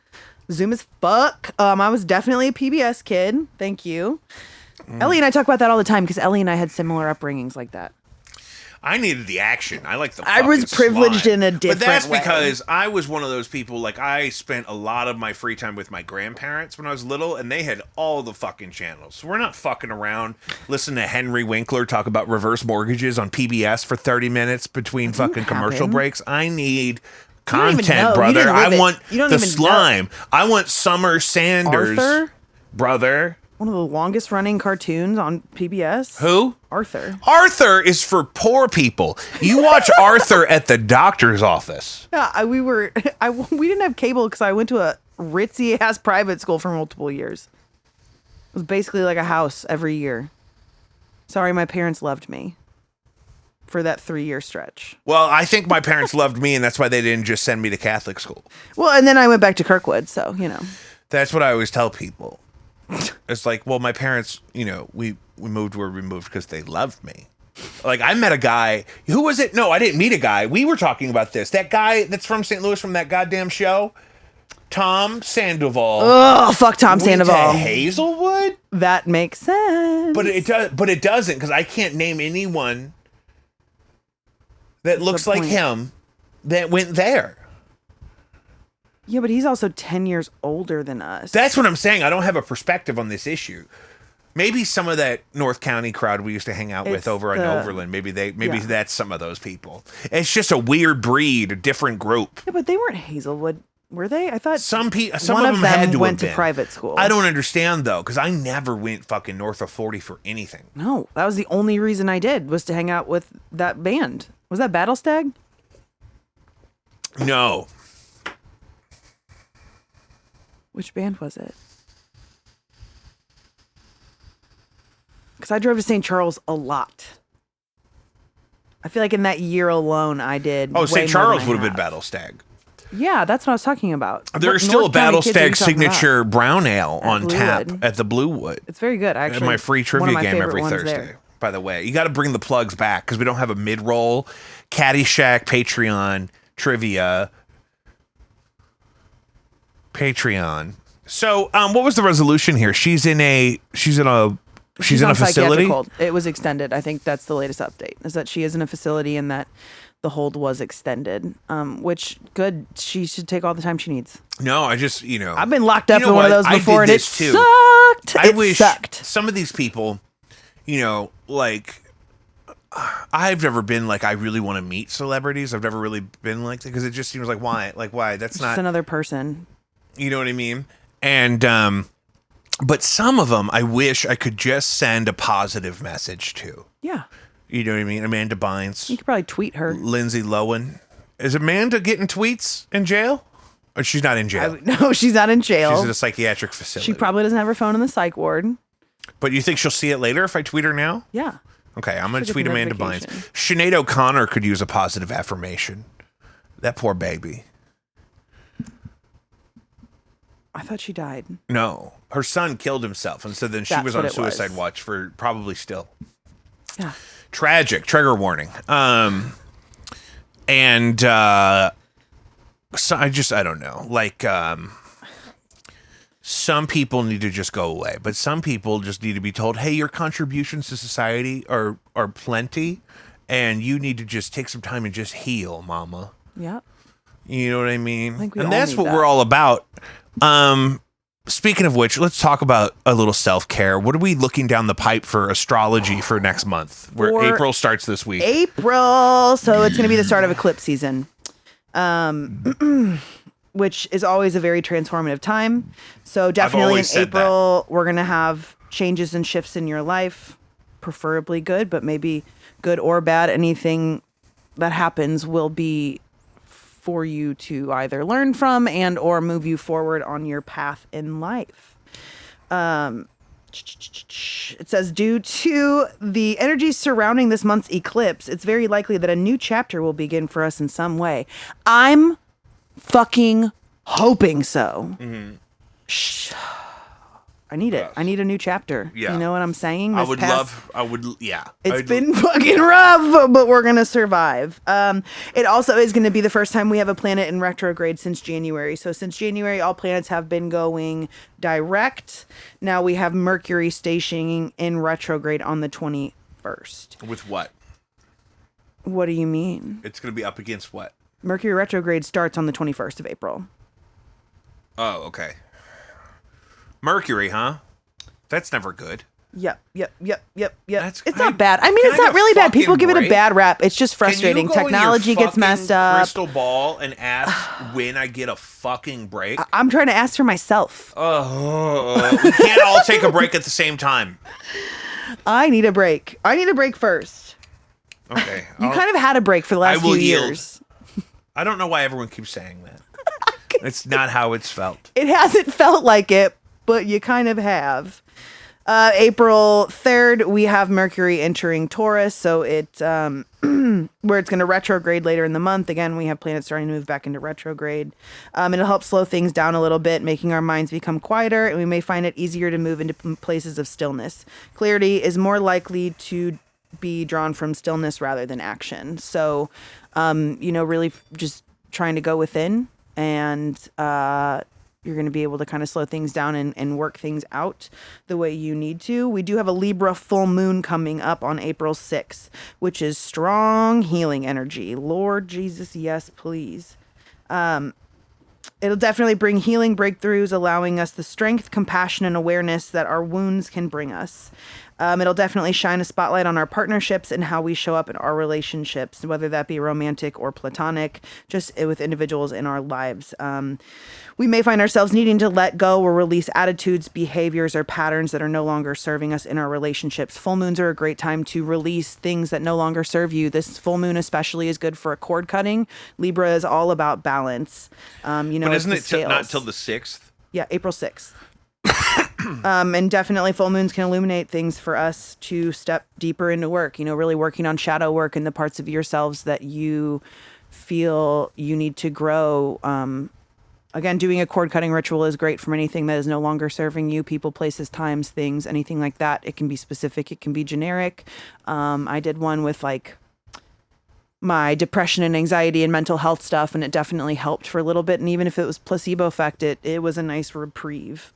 is fuck. I was definitely a PBS kid. Thank you. Ellie and I talk about that all the time because Ellie and I had similar upbringings like that. I needed the action. I like the I was privileged slime. in a different way. But that's because I was one of those people, like, I spent a lot of my free time with my grandparents when I was little, and they had all the fucking channels. So we're not fucking around listening to Henry Winkler talk about reverse mortgages on PBS for 30 minutes between fucking commercial breaks. I need content, brother. I want the slime. I want Summer Sanders. Arthur? Brother. One of the longest running cartoons on PBS. Who? Arthur. Arthur is for poor people. You watch Arthur at the doctor's office. Yeah, we didn't have cable because I went to a ritzy ass private school for multiple years. It was basically like a house every year. Sorry, my parents loved me for that 3-year stretch. Well, I think my parents loved me, and that's why they didn't just send me to Catholic school. Well, and then I went back to Kirkwood, so, That's what I always tell people. It's like, well, my parents, we moved where we moved because they loved me. Like, I met a guy. Who was it? No, I didn't meet a guy. We were talking about this. That guy that's from St. Louis from that goddamn show, Tom Sandoval. Oh, fuck Tom Sandoval. To Hazelwood? That makes sense. But it doesn't, because I can't name anyone that looks like him that went there. Yeah, but he's also 10 years older than us. That's what I'm saying. I don't have a perspective on this issue. Maybe some of that North County crowd we used to hang out with over in Overland, maybe that's some of those people. It's just a weird breed, a different group. Yeah, but they weren't Hazelwood, were they? I thought some of them had to went to private school. I don't understand though, because I never went fucking north of 40 for anything. No, that was the only reason I did, was to hang out with that band. Was that Battle Stag? No. Which band was it? Because I drove to St. Charles a lot. I feel like in that year alone, I did. Oh, St. Charles would have been Battle Stag. Yeah, that's what I was talking about. There's still a Battle Stag signature brown ale on tap at the Bluewood. It's very good, actually. My free trivia game every Thursday. By the way, you got to bring the plugs back because we don't have a mid-roll, Caddyshack, Patreon, trivia. Patreon. So, what was the resolution here? She's in a facility. It was extended. I think that's the latest update. Is that she is in a facility and that the hold was extended. Which good. She should take all the time she needs. No, I just I've been locked up in one of those before, and it sucked. I wish some of these people, like. I've never been like, I really want to meet celebrities. I've never really been like that because it just seems like, why? Like, why? That's not just another person. You know what I mean? And, but some of them, I wish I could just send a positive message to. Yeah. You know what I mean? Amanda Bynes. You could probably tweet her. Lindsay Lohan. Is Amanda getting tweets in jail? Or she's not in jail? No, she's not in jail. She's in a psychiatric facility. She probably doesn't have her phone in the psych ward. But you think she'll see it later if I tweet her now? Yeah. Okay, I'm going to tweet Amanda Bynes. Sinead O'Connor could use a positive affirmation. That poor baby. I thought she died. No, her son killed himself, and so then she was on suicide watch for probably still. Yeah. Tragic. Trigger warning. So I don't know. Like, some people need to just go away, but some people just need to be told, hey, your contributions to society are plenty, and you need to just take some time and just heal, mama. Yeah. You know what I mean? And that's what we're all about. Speaking of which, let's talk about a little self-care. What are we looking down the pipe for astrology for next month? Where April starts this week. April. So it's going to be the start of eclipse season. Which is always a very transformative time. So definitely in April, we're going to have changes and shifts in your life, preferably good, but maybe good or bad. Anything that happens will be for you to either learn from and or move you forward on your path in life. It says, due to the energy surrounding this month's eclipse, it's very likely that a new chapter will begin for us in some way. I'm fucking hoping so. Mm-hmm. I need it. I need a new chapter. Yeah. You know what I'm saying? Yeah. It's been fucking rough, but we're going to survive. It also is going to be the first time we have a planet in retrograde since January. So since January, all planets have been going direct. Now we have Mercury stationing in retrograde on the 21st. With what? What do you mean? It's going to be up against what? Mercury retrograde starts on the 21st of April. Oh, okay. Mercury, huh? That's never good. Yep. It's not bad. I mean, it's not really bad. People give it a bad rap. It's just frustrating. Technology gets messed up. Crystal ball and ask when I get a fucking break. I'm trying to ask for myself. We can't all take a break at the same time. I need a break. I need a break first. Okay. You kind of had a break for the last few years. I don't know why everyone keeps saying that. It's not how it's felt. It hasn't felt like it, but you kind of have. April 3rd, we have Mercury entering Taurus, so it where it's going to retrograde later in the month. Again, we have planets starting to move back into retrograde. It'll help slow things down a little bit, making our minds become quieter, and we may find it easier to move into places of stillness. Clarity is more likely to be drawn from stillness rather than action. So, really just trying to go within, and you're going to be able to kind of slow things down and work things out the way you need to. We do have a Libra full moon coming up on April 6th, which is strong healing energy. Lord Jesus, yes, please. It'll definitely bring healing breakthroughs, allowing us the strength, compassion, and awareness that our wounds can bring us. It'll definitely shine a spotlight on our partnerships and how we show up in our relationships, whether that be romantic or platonic, just with individuals in our lives. We may find ourselves needing to let go or release attitudes, behaviors, or patterns that are no longer serving us in our relationships. Full moons are a great time to release things that no longer serve you. This full moon especially is good for a cord cutting. Libra is all about balance. But isn't it not till the 6th? Yeah, April 6th. And definitely full moons can illuminate things for us to step deeper into work, really working on shadow work in the parts of yourselves that you feel you need to grow. Again, doing a cord cutting ritual is great from anything that is no longer serving you, people, places, times, things, anything like that. It can be specific. It can be generic. I did one with my depression and anxiety and mental health stuff, and it definitely helped for a little bit. And even if it was placebo effect, it was a nice reprieve.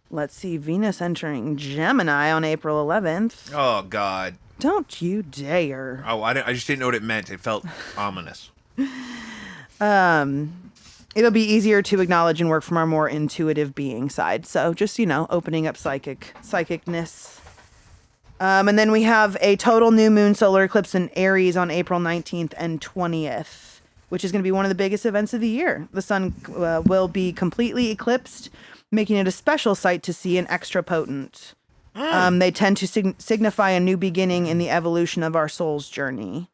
Let's see, Venus entering Gemini on April 11th. Oh, God. Don't you dare. Oh, I just didn't know what it meant. It felt ominous. It'll be easier to acknowledge and work from our more intuitive being side. So just, opening up psychicness. And then we have a total new moon solar eclipse in Aries on April 19th and 20th, which is going to be one of the biggest events of the year. The sun will be completely eclipsed, making it a special sight to see and extra potent. They tend to signify a new beginning in the evolution of our soul's journey.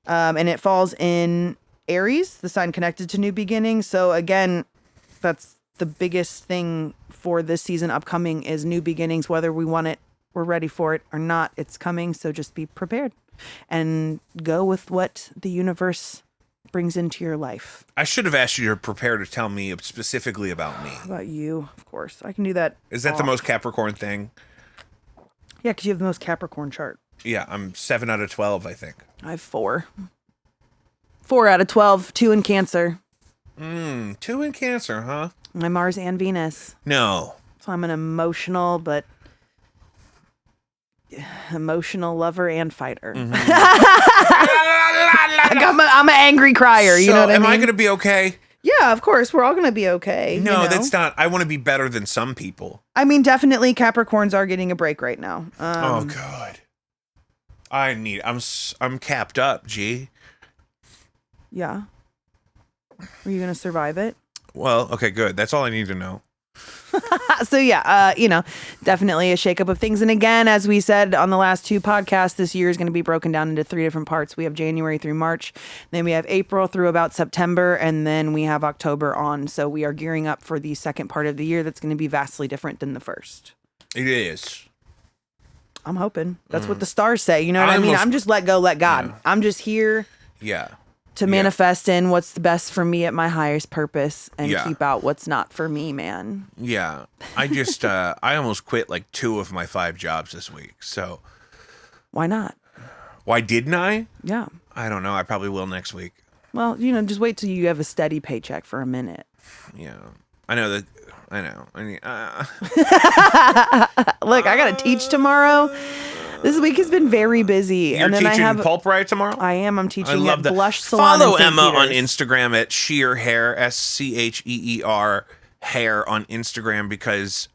And it falls in Aries, the sign connected to new beginnings. So again, that's the biggest thing for this season upcoming is new beginnings, whether we want it, we're ready for it or not, it's coming. So just be prepared and go with what the universe brings into your life. I should have asked you to prepare to tell me specifically about me. About you, of course. I can do that. Is that the most Capricorn thing? Yeah, because you have the most Capricorn chart. Yeah, I'm 7 out of 12, I think. I have 4. 4 out of 12, 2 in Cancer. 2 in Cancer, huh? My Mars and Venus. No. So I'm an emotional lover and fighter. Mm-hmm. I'm an angry crier. You know what I mean? Am I going to be okay? Yeah, of course. We're all going to be okay. No, that's not. I want to be better than some people. I mean, definitely Capricorns are getting a break right now. Oh, God. I'm capped up, G. Yeah. Are you going to survive it? Well, okay, good. That's all I need to know. So yeah, definitely a shakeup of things. And again, as we said on the last 2 podcasts, this year is going to be broken down into 3 different parts. We have January through March, then we have April through about September, and then we have October on. So we are gearing up for the second part of the year that's going to be vastly different than the first. It is. I'm hoping. That's what the stars say. You know what I mean? I'm just let go, let God. Yeah. I'm just here. Yeah. To manifest in what's the best for me at my highest purpose and keep out what's not for me, man. Yeah. I just, I almost quit 2 of my 5 jobs this week. So. Why not? Why didn't I? Yeah. I don't know. I probably will next week. Well, just wait till you have a steady paycheck for a minute. Yeah. I know. I mean, Look, I got to teach tomorrow. This week has been very busy. You're teaching Pulp Riot tomorrow? I am. I'm teaching at Blush Salon. Follow Emma on Instagram at Sheer Hair, SCHEER hair on Instagram, because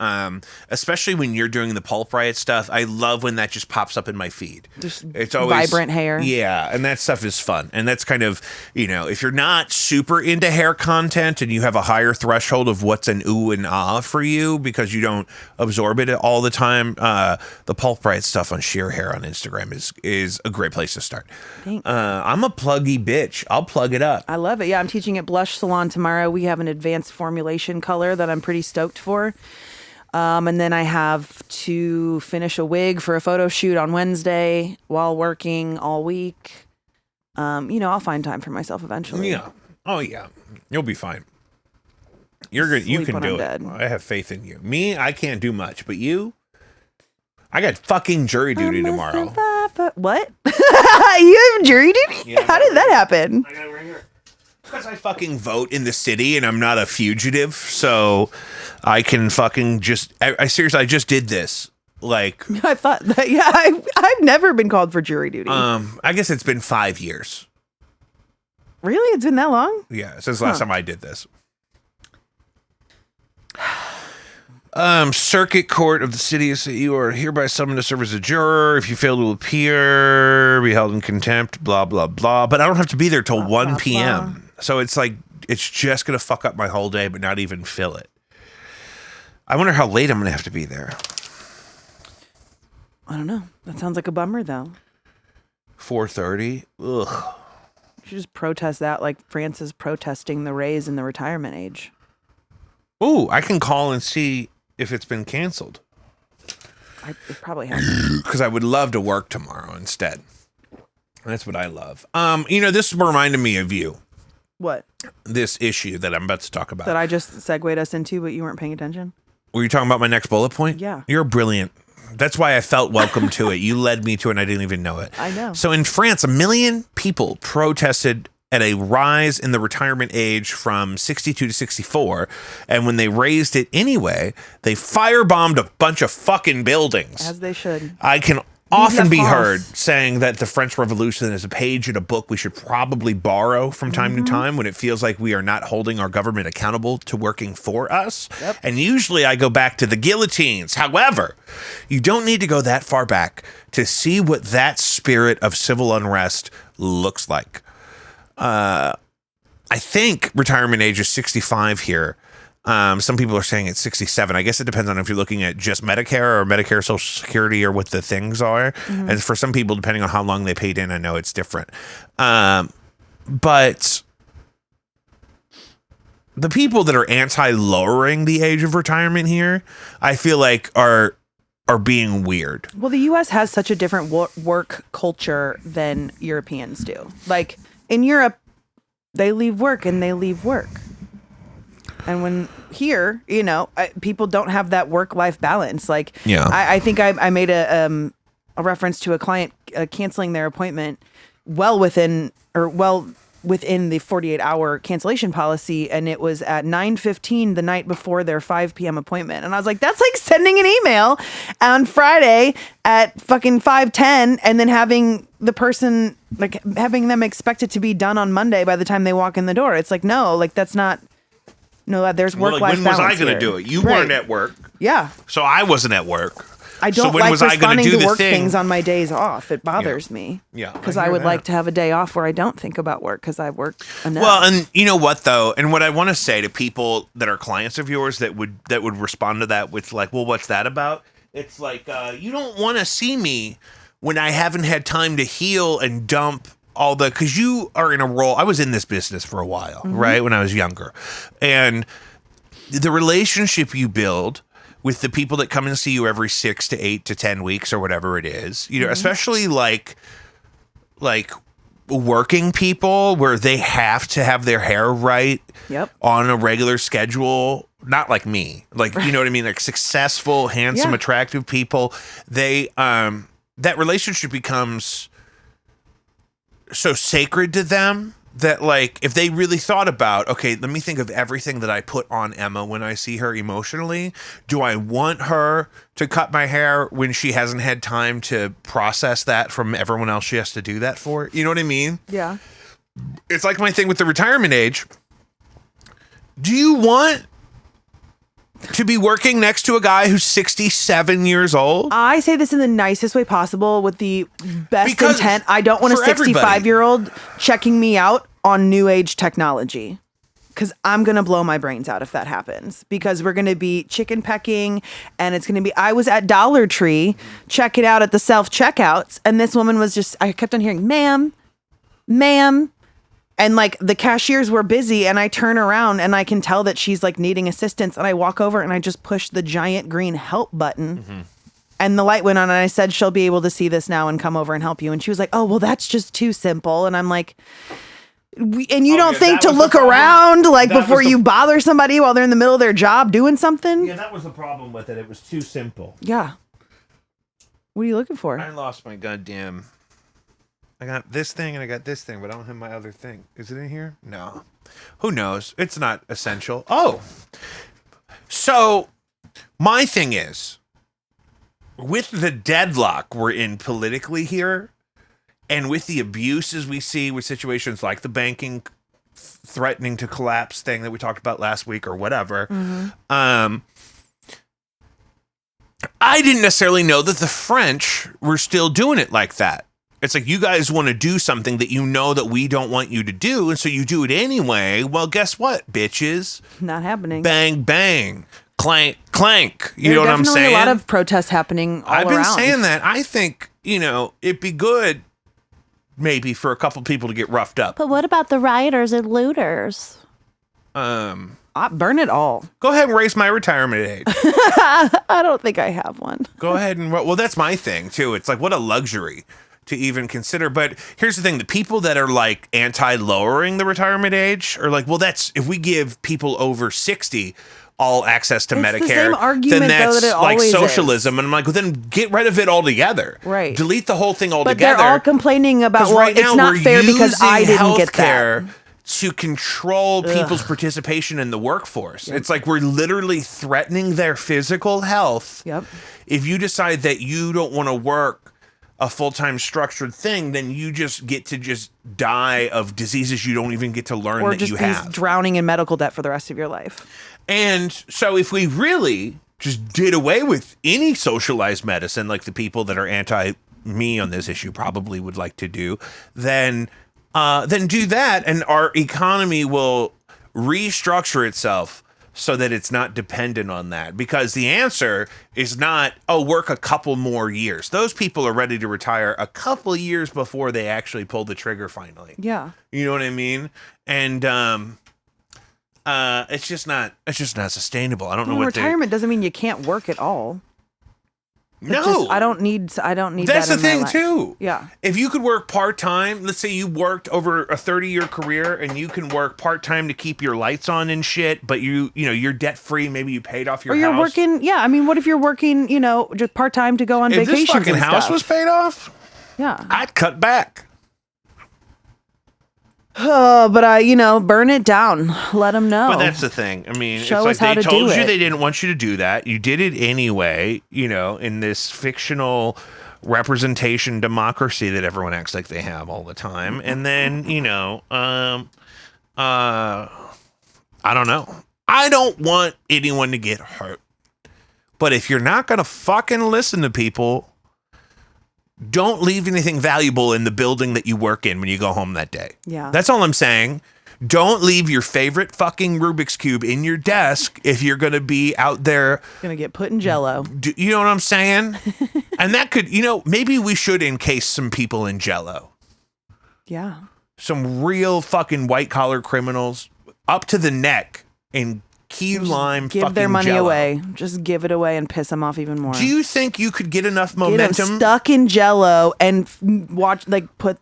especially when you're doing the Pulp Riot stuff, I love when that just pops up in my feed. It's always vibrant hair. Yeah, and that stuff is fun. And that's kind of, if you're not super into hair content and you have a higher threshold of what's an ooh and ah for you because you don't absorb it all the time, the Pulp Riot stuff on Sheer Hair on Instagram is a great place to start. Thanks. I'm a pluggy bitch. I'll plug it up. I love it. Yeah, I'm teaching at Blush Salon tomorrow. We have an advanced formulation color that I'm pretty stoked for. And then I have to finish a wig for a photo shoot on Wednesday while working all week. I'll find time for myself eventually. Yeah. Oh, yeah. You'll be fine. You're good. You can do it. Dead. I have faith in you. Me, I can't do much, but you, I got fucking jury duty tomorrow. What? You have jury duty? Yeah, how did that happen? I got it right here. Because I fucking vote in the city and I'm not a fugitive, so I can fucking just. I seriously, I just did this. Like, I thought that. Yeah, I've never been called for jury duty. I guess it's been 5 years. Really? It's been that long? Yeah, since the last time I did this. Circuit Court of the city is that you are hereby summoned to serve as a juror. If you fail to appear, be held in contempt, blah, blah, blah. But I don't have to be there till 1 p.m. Blah. So it's like, it's just going to fuck up my whole day, but not even fill it. I wonder how late I'm going to have to be there. I don't know. That sounds like a bummer, though. 4:30? Ugh. You should just protest that like France is protesting the raise in the retirement age. Ooh, I can call and see if it's been canceled. It probably has. Because I would love to work tomorrow instead. That's what I love. This reminded me of you. What? This issue that I'm about to talk about. That I just segued us into, but you weren't paying attention? Were you talking about my next bullet point? Yeah. You're brilliant. That's why I felt welcome to it. You led me to it and I didn't even know it. I know. So in France, 1 million people protested at a rise in the retirement age from 62 to 64. And when they raised it anyway, they firebombed a bunch of fucking buildings. As they should. I can often be heard saying that the French Revolution is a page in a book we should probably borrow from time to time when it feels like we are not holding our government accountable to working for us. Yep. And usually I go back to the guillotines. However, you don't need to go that far back to see what that spirit of civil unrest looks like. I think retirement age is 65 here. Some people are saying it's 67. I guess it depends on if you're looking at just Medicare or Medicare Social Security or what the things are. Mm-hmm. And for some people, depending on how long they paid in, I know it's different. But the people that are anti-lowering the age of retirement here, I feel like are being weird. Well, the U.S. has such a different work culture than Europeans do. Like in Europe, they leave work and they leave work. And when here, people don't have that work-life balance. Like, yeah. I think I made a reference to a client canceling their appointment well within the 48-hour cancellation policy, and it was at 9:15 the night before their 5 p.m. appointment. And I was like, that's like sending an email on Friday at fucking 5:10 and then having the person, like, having them expect it to be done on Monday by the time they walk in the door. It's like, no, like, that's not... No, there's work-life balance. When was I going to do it? You weren't at work. Yeah. So I wasn't at work. I don't like responding to work things on my days off. It bothers me. Yeah. Because I would like to have a day off where I don't think about work because I work enough. Well, and you know what, though? And what I want to say to people that are clients of yours that would respond to that with like, well, what's that about? It's like, you don't want to see me when I haven't had time to heal and dump because you are in a role. I was in this business for a while, right? When I was younger. And the relationship you build with the people that come and see you every 6 to 8 to 10 weeks or whatever it is, especially like working people where they have to have their hair right on a regular schedule. Not like me, like, you know what I mean? Like successful, handsome, attractive people. They, that relationship becomes so sacred to them that, like, if they really thought about, okay, let me think of everything that I put on Emma when I see her emotionally. Do I want her to cut my hair when she hasn't had time to process that from everyone else she has to do that for? You know what I mean? Yeah. It's like my thing with the retirement age. Do you want to be working next to a guy who's 67 years old? I say this in the nicest way possible with the best intent. I don't want a 65-year-old checking me out on new age technology because I'm going to blow my brains out if that happens because we're going to be chicken pecking and it's going to be, I was at Dollar Tree, check it out at the self-checkouts. And this woman was just, I kept on hearing, ma'am. And like the cashiers were busy and I turn around and I can tell that she's like needing assistance. And I walk over and I just push the giant green help button and the light went on and I said, she'll be able to see this now and come over and help you. And she was like, oh, well, that's just too simple. And I'm like, and you don't think to look around like before you bother somebody while they're in the middle of their job doing something? Yeah, that was the problem with it. It was too simple. Yeah. What are you looking for? I lost my goddamn... I got this thing and I got this thing, but I don't have my other thing. Is it in here? No. Who knows? It's not essential. Oh. So, my thing is, with the deadlock we're in politically here, and with the abuses we see with situations like the banking threatening to collapse thing that we talked about last week or whatever, I didn't necessarily know that the French were still doing it like that. It's like, you guys want to do something that you know that we don't want you to do, and so you do it anyway. Well, guess what, bitches? Not happening. Bang, bang. Clank, clank. You know what I'm saying? Definitely a lot of protests happening all around. I've been saying that. I think, it'd be good maybe for a couple people to get roughed up. But what about the rioters and looters? Burn it all. Go ahead and raise my retirement age. I don't think I have one. Go ahead and... Well, that's my thing, too. It's like, what a luxury to even consider. But here's the thing. The people that are like anti-lowering the retirement age are like, well, that's... If we give people over 60... all access to Medicare, the same argument, then that's though, that it like always socialism. And I'm like, well, then get rid of it altogether. Right. Delete the whole thing altogether. But they're all complaining about, well, right it's not fair because I didn't get that. To control people's participation in the workforce. It's like we're literally threatening their physical health. Yep. If you decide that you don't want to work a full-time structured thing, then you just get to just die of diseases you don't even get to learn that you have. Or just drowning in medical debt for the rest of your life. And so if we really just did away with any socialized medicine, like the people that are anti-me on this issue probably would like to do, then do that, and our economy will restructure itself so that it's not dependent on that. Because the answer is not, work a couple more years. Those people are ready to retire a couple years before they actually pull the trigger finally. Yeah. You know what I mean? And it's just not sustainable. I don't know what retirement doesn't mean you can't work at all. No, I don't need. That's the thing too. Yeah. If you could work part-time, let's say you worked over a 30-year career and you can work part-time to keep your lights on and shit, but you're debt-free, maybe you paid off your house. Or you're working, I mean, what if you're working, just part-time to go on vacations? If this fucking house was paid off, yeah, I'd cut back. But burn it down. Let them know. But that's the thing. I mean, Show it's us like how they to told do you it. they didn't want you to do that. You did it anyway, in this fictional representation democracy that everyone acts like they have all the time. And then, I don't know. I don't want anyone to get hurt. But if you're not going to fucking listen to people, don't leave anything valuable in the building that you work in when you go home that day. Yeah. That's all I'm saying. Don't leave your favorite fucking Rubik's Cube in your desk if you're going to be out there. Going to get put in Jell-O. You know what I'm saying? And that could, maybe we should encase some people in Jell-O. Yeah. Some real fucking white collar criminals up to the neck in key lime fucking give their money Jell-O. away. Just give it away and piss them off even more. Do you think you could get enough Get momentum? them stuck in Jell-O and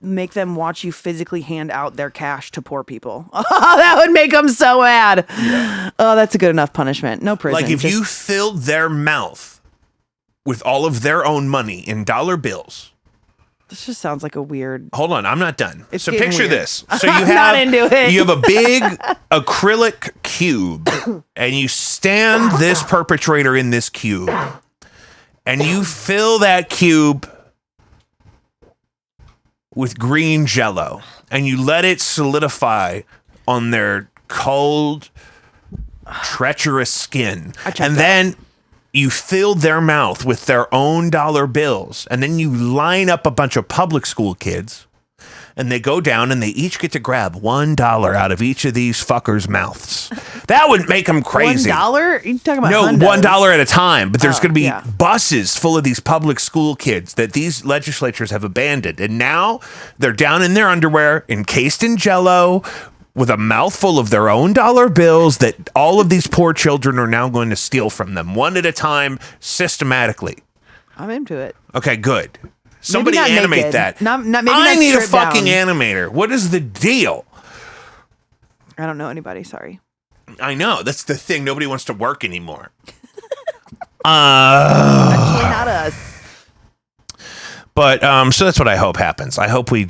make them watch you physically hand out their cash to poor people. Oh, that would make them so mad. Yeah. Oh, that's a good enough punishment. No prison. Like if you filled their mouth with all of their own money in dollar bills. This just sounds like a weird. Hold on, I'm not done. It's so getting picture weird. this. So you I'm have not into it. You have a big acrylic cube, and you stand this perpetrator in this cube, and you fill that cube with green Jell-O, and you let it solidify on their cold, treacherous skin, and then you fill their mouth with their own dollar bills, and then you line up a bunch of public school kids, and they go down and they each get to grab $1 out of each of these fuckers' mouths. That would make them crazy. $1? You talking about no, hundos. $1 at a time. But there's going to be yeah. buses full of these public school kids that these legislatures have abandoned, and now they're down in their underwear, encased in Jell-O, with a mouthful of their own dollar bills that all of these poor children are now going to steal from them, one at a time, systematically. I'm into it. Okay, good. Somebody not animate naked. that. Maybe I not need a stripped fucking down. animator. What is the deal? I don't know anybody. Sorry. I know. That's the thing. Nobody wants to work anymore. Actually, not us. But so that's what I hope happens. I hope we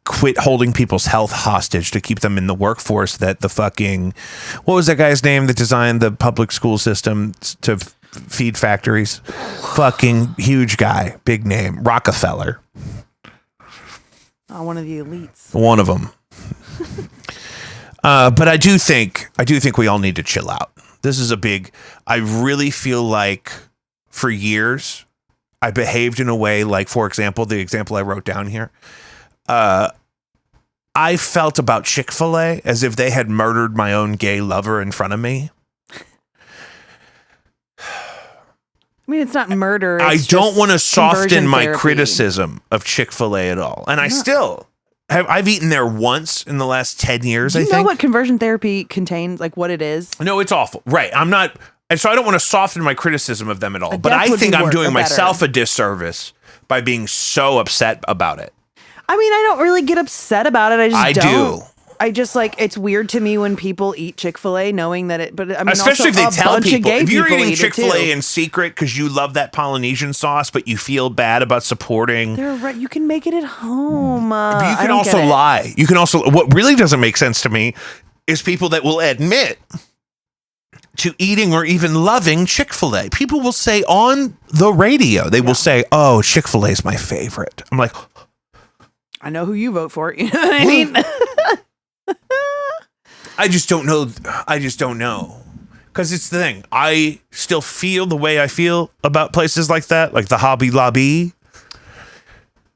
quit holding people's health hostage to keep them in the workforce that the fucking, what was that guy's name that designed the public school system to feed factories? Fucking huge guy, big name, Rockefeller. One of the elites. One of them. But I do think we all need to chill out. This is I really feel like for years I behaved in a way like, for example, the example I wrote down here. I felt about Chick-fil-A as if they had murdered my own gay lover in front of me. I mean, it's not murder. I don't want to soften conversion my therapy. criticism of Chick-fil-A at all. And I still I've eaten there once in the last 10 years, Do I you think. know what conversion therapy contains? Like what it is? No, it's awful. Right. And so I don't want to soften my criticism of them at all. But death I would think be I'm doing better. myself a disservice by being so upset about it. I mean, I don't really get upset about it. I do. I just it's weird to me when people eat Chick-fil-A knowing that but I mean, especially also if they a tell bunch people. of gay If you're people eating eat it, too. Chick-fil-A in secret because you love that Polynesian sauce, but you feel bad about supporting. They're right. You can make it at home. You can also lie. You can also, what really doesn't make sense to me is people that will admit to eating or even loving Chick-fil-A. People will say on the radio, they will say, oh, Chick-fil-A is my favorite. I'm like, I know who you vote for. You know what I mean? I just don't know. Because it's the thing. I still feel the way I feel about places like that, like the Hobby Lobby.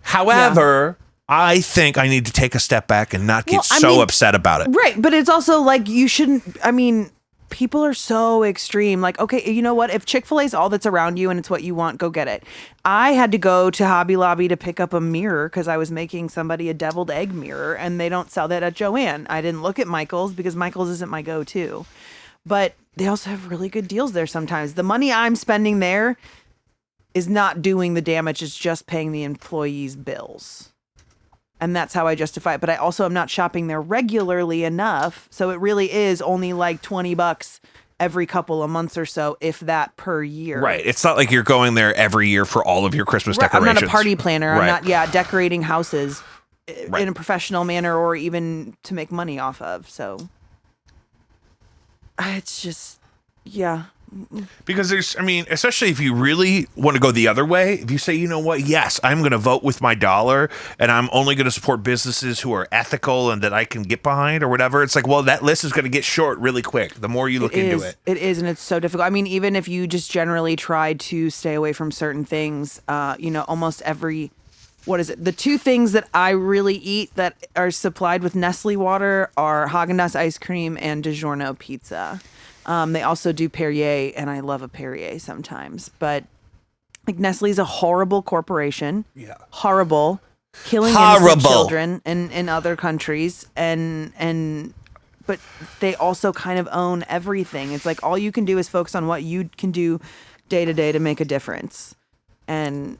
However, I think I need to take a step back and not get upset about it. Right. But it's also like you shouldn't. I mean, people are so extreme. Like, okay, you know what? If Chick-fil-A is all that's around you and it's what you want, go get it. I had to go to Hobby Lobby to pick up a mirror because I was making somebody a deviled egg mirror, and they don't sell that at Joann. I didn't look at Michael's because Michael's isn't my go-to. But they also have really good deals there sometimes. The money I'm spending there is not doing the damage. It's just paying the employees' bills. And that's how I justify it. But I also am not shopping there regularly enough. So it really is only like $20 every couple of months or so, if that per year. Right. It's not like you're going there every year for all of your Christmas decorations. I'm not a party planner. Right. I'm not, decorating houses in a professional manner or even to make money off of. So it's just, Because especially if you really want to go the other way, if you say, you know what, yes, I'm going to vote with my dollar and I'm only going to support businesses who are ethical and that I can get behind or whatever. It's like, well, that list is going to get short really quick the more you look into it. It is, and it's so difficult. I mean, even if you just generally try to stay away from certain things, almost every, the two things that I really eat that are supplied with Nestle water are Haagen-Dazs ice cream and DiGiorno pizza. They also do Perrier, and I love a Perrier sometimes. But like Nestle's a horrible corporation. Yeah. Horrible. Killing innocent children in other countries. But they also kind of own everything. It's like all you can do is focus on what you can do day to day to make a difference. And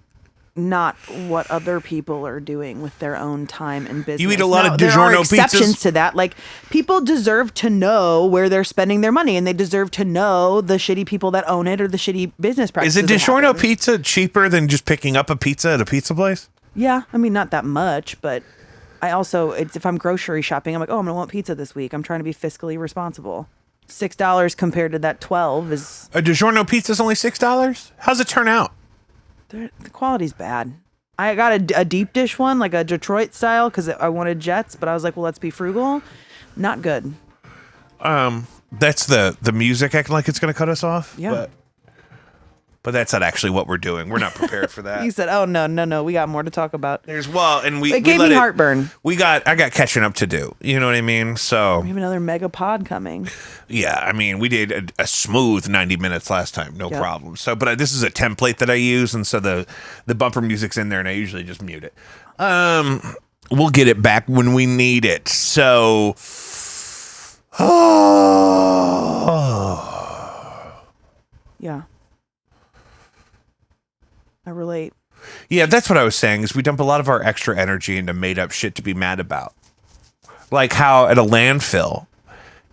not what other people are doing with their own time and business. You eat a lot of DiGiorno there are exceptions pizzas? to that. Like, people deserve to know where they're spending their money, and they deserve to know the shitty people that own it or the shitty business practices. Is a DiGiorno pizza cheaper than just picking up a pizza at a pizza place? Yeah, I mean, not that much, but I also, if I'm grocery shopping, I'm like, oh, I'm gonna want pizza this week. I'm trying to be fiscally responsible. $6 compared to that $12 is a DiGiorno pizza is only $6. How's it turn out? the quality's bad. I got a deep dish one, like a Detroit style, because I wanted Jets, but I was like, well, let's be frugal. Not good. That's the music acting like it's going to cut us off. Yeah. But that's not actually what we're doing. We're not prepared for that. You said, "Oh no, we got more to talk about." It gave me heartburn. I got catching up to do. You know what I mean? So we have another mega pod coming. Yeah, I mean, we did a smooth 90 minutes last time, no problem. So, but this is a template that I use, and so the bumper music's in there, and I usually just mute it. We'll get it back when we need it. So, yeah. I relate. Yeah, that's what I was saying, is we dump a lot of our extra energy into made up shit to be mad about. Like how at a landfill,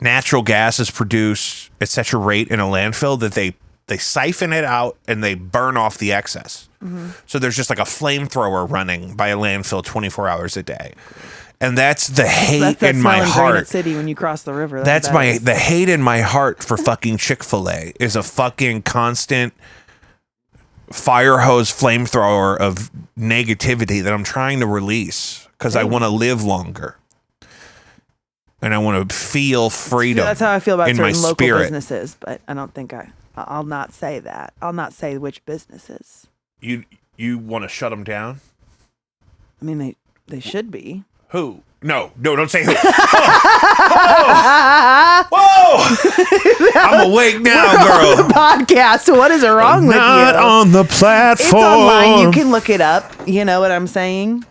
natural gas is produced at such a rate in a landfill that they siphon it out and they burn off the excess. Mm-hmm. So there's just like a flamethrower running by a landfill 24 hours a day. And that's the hate in my heart. Granite City when you cross the river. That's the hate in my heart for fucking Chick-fil-A is a fucking constant fire hose flamethrower of negativity that I'm trying to release because I want to live longer and I want to feel freedom. That's how I feel about certain local spirit. Businesses, but I don't think I'll not say that. I'll not say which businesses. You want to shut them down? I mean, they should be. Who? No, don't say who. Whoa! I'm awake now, girl. The podcast. What is wrong with you? Not on the platform. It's online. You can look it up. You know what I'm saying?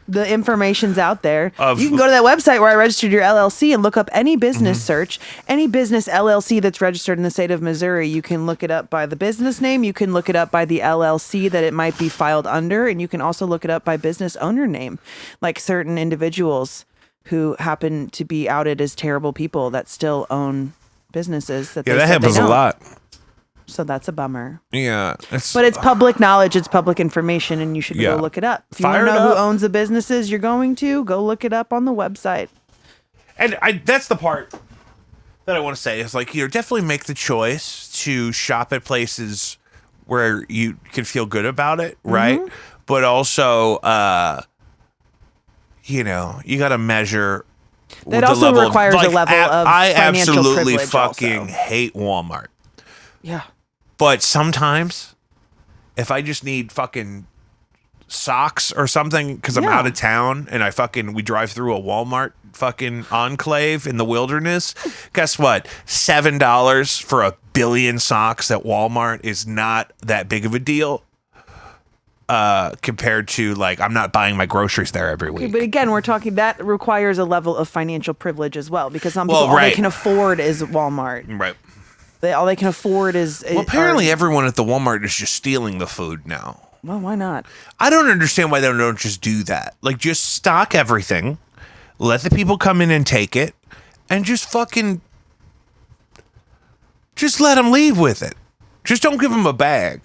The information's out there. You can go to that website where I registered your LLC and look up any business search, any business LLC that's registered in the state of Missouri. You can look it up by the business name. You can look it up by the LLC that it might be filed under. And you can also look it up by business owner name, like certain individuals who happen to be outed as terrible people that still own businesses. That happens a lot. So that's a bummer. Yeah. But it's public knowledge. It's public information, and you should go look it up. If you want to know who owns the businesses you're going to, go look it up on the website. And that's the part that I want to say is like, definitely make the choice to shop at places where you can feel good about it, right? Mm-hmm. But also, you got to measure. That also requires a level of financial privilege. I absolutely fucking hate Walmart. Yeah. But sometimes, if I just need fucking socks or something because I'm out of town and we drive through a Walmart fucking enclave in the wilderness, guess what? $7 for a billion socks at Walmart is not that big of a deal compared to I'm not buying my groceries there every week. But again, we're talking that requires a level of financial privilege as well, because some people all they can afford is Walmart. Right. All they can afford is... apparently everyone at the Walmart is just stealing the food now. Well, why not? I don't understand why they don't just do that. Just stock everything, let the people come in and take it, and just fucking... just let them leave with it. Just don't give them a bag.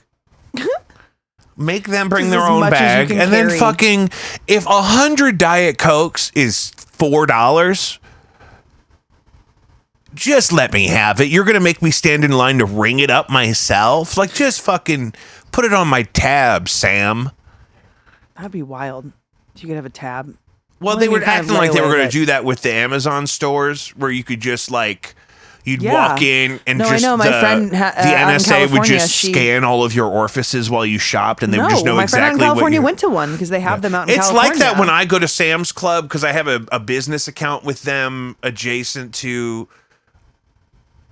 Make them bring their own bag, and then fucking... if 100 Diet Cokes is $4... just let me have it. You're going to make me stand in line to ring it up myself? Just fucking put it on my tab, Sam. That'd be wild. You could have a tab. Well, they were acting like they were going to do that with the Amazon stores, where you could just you'd walk in and I know. My friend, the NSA would just scan all of your orifices while you shopped, and they would just know exactly what my friend in California went to one because they have them out in California. It's like that when I go to Sam's Club because I have a business account with them adjacent to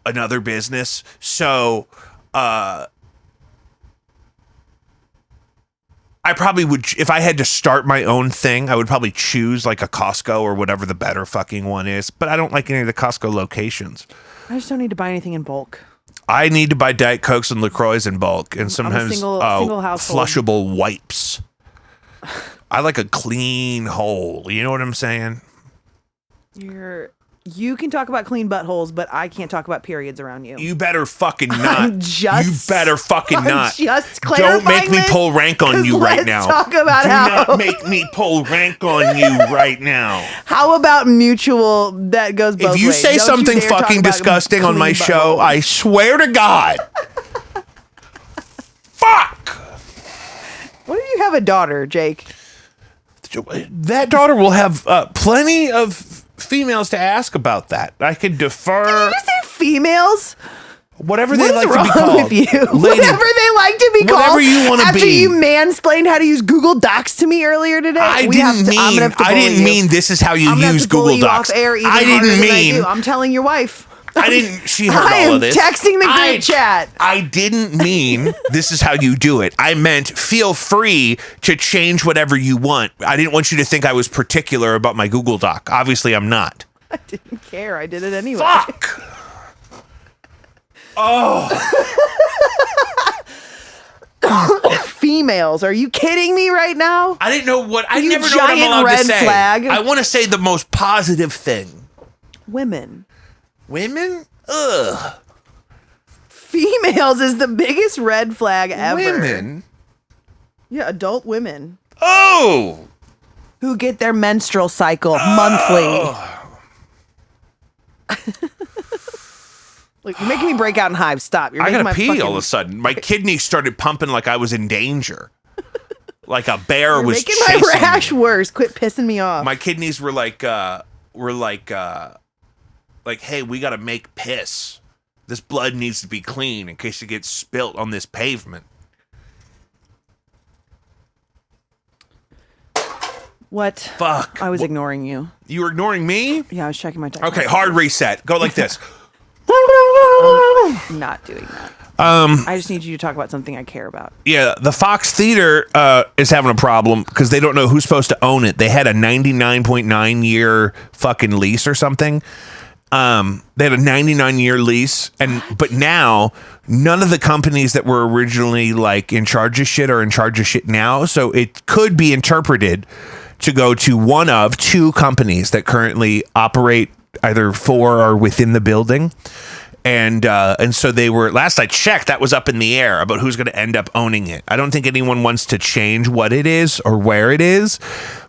another business. So I probably would, if I had to start my own thing, I would probably choose a Costco or whatever the better fucking one is. But I don't like any of the Costco locations. I just don't need to buy anything in bulk. I need to buy Diet Cokes and LaCroix in bulk, and sometimes single household. flushable wipes. I like a clean hole. You know what I'm saying? You can talk about clean buttholes, but I can't talk about periods around you. You better fucking not. You better fucking not. Just clarifying. Don't make me pull rank on you right now. Let's talk about Do not make me pull rank on you right now. How about mutual that goes both ways? If you say something fucking disgusting on my show, I swear to God. Fuck. What if you have a daughter, Jake? That daughter will have plenty of females to ask about that. I could defer. Did you say females? Whatever they like to be called. What's wrong with you? Lady, Whatever they like to be called? Whatever you want to be. After you mansplained how to use Google Docs to me earlier today. I didn't mean this is how you use Google Docs. I didn't mean. I'm telling your wife. She heard all of this. I am texting the group chat. I didn't mean this is how you do it. I meant feel free to change whatever you want. I didn't want you to think I was particular about my Google Doc. Obviously, I'm not. I didn't care. I did it anyway. Fuck. Oh. Females, are you kidding me right now? I didn't know what. I never know what I'm allowed to say. Flag. I want to say the most positive thing. Women. Ugh. Females is the biggest red flag ever. Women? Yeah, adult women. Oh! Who get their menstrual cycle monthly. Look, you're making me break out in hives. Stop. I gotta pee all of a sudden. My kidneys started pumping like I was in danger. Like a bear was chasing me. You're making my rash worse. Quit pissing me off. My kidneys were like, hey, we gotta make piss. This blood needs to be clean in case it gets spilt on this pavement. What? Fuck. I was ignoring you. You were ignoring me? Yeah, I was checking my text. Okay, hard reset. Go like this. I'm not doing that. I just need you to talk about something I care about. Yeah, the Fox Theater is having a problem because they don't know who's supposed to own it. They had a 99.9 year fucking lease or something. They had a 99-year lease, but now none of the companies that were originally like in charge of shit are in charge of shit now. So it could be interpreted to go to one of two companies that currently operate either for or within the building. And so they were, last I checked, that was up in the air about who's going to end up owning it. I don't think anyone wants to change what it is or where it is,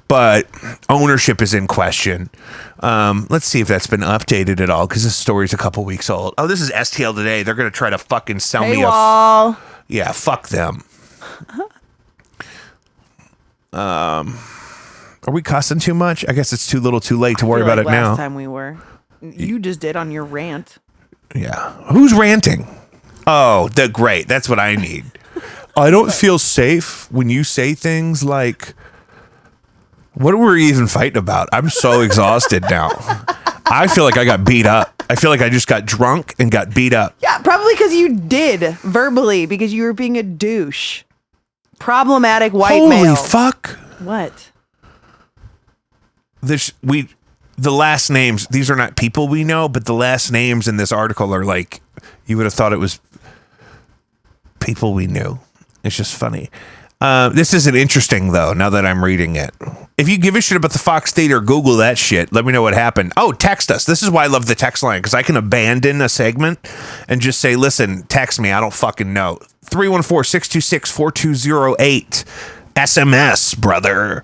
but ownership is in question. Let's see if that's been updated at all, because this story's a couple weeks old. Oh, this is STL Today. They're going to try to fucking sell me a... Yeah, fuck them. Are we cussing too much? I guess it's too little too late to worry about it now. Last time we were. You just did on your rant. Yeah. Who's ranting? Oh, great. That's what I need. I don't feel safe when you say things like, what were we even fighting about? I'm so exhausted now. I feel like I got beat up. I feel like I just got drunk and got beat up. Yeah, probably because you did verbally, because you were being a douche. Problematic white male. Holy fuck. What? The last names, these are not people we know, but the last names in this article are like, you would have thought it was people we knew. It's just funny. This isn't interesting, though, now that I'm reading it. If you give a shit about the Fox Theater, Google that shit. Let me know what happened. Oh, text us. This is why I love the text line, because I can abandon a segment and just say, listen, text me. I don't fucking know. 314-626-4208. SMS, brother.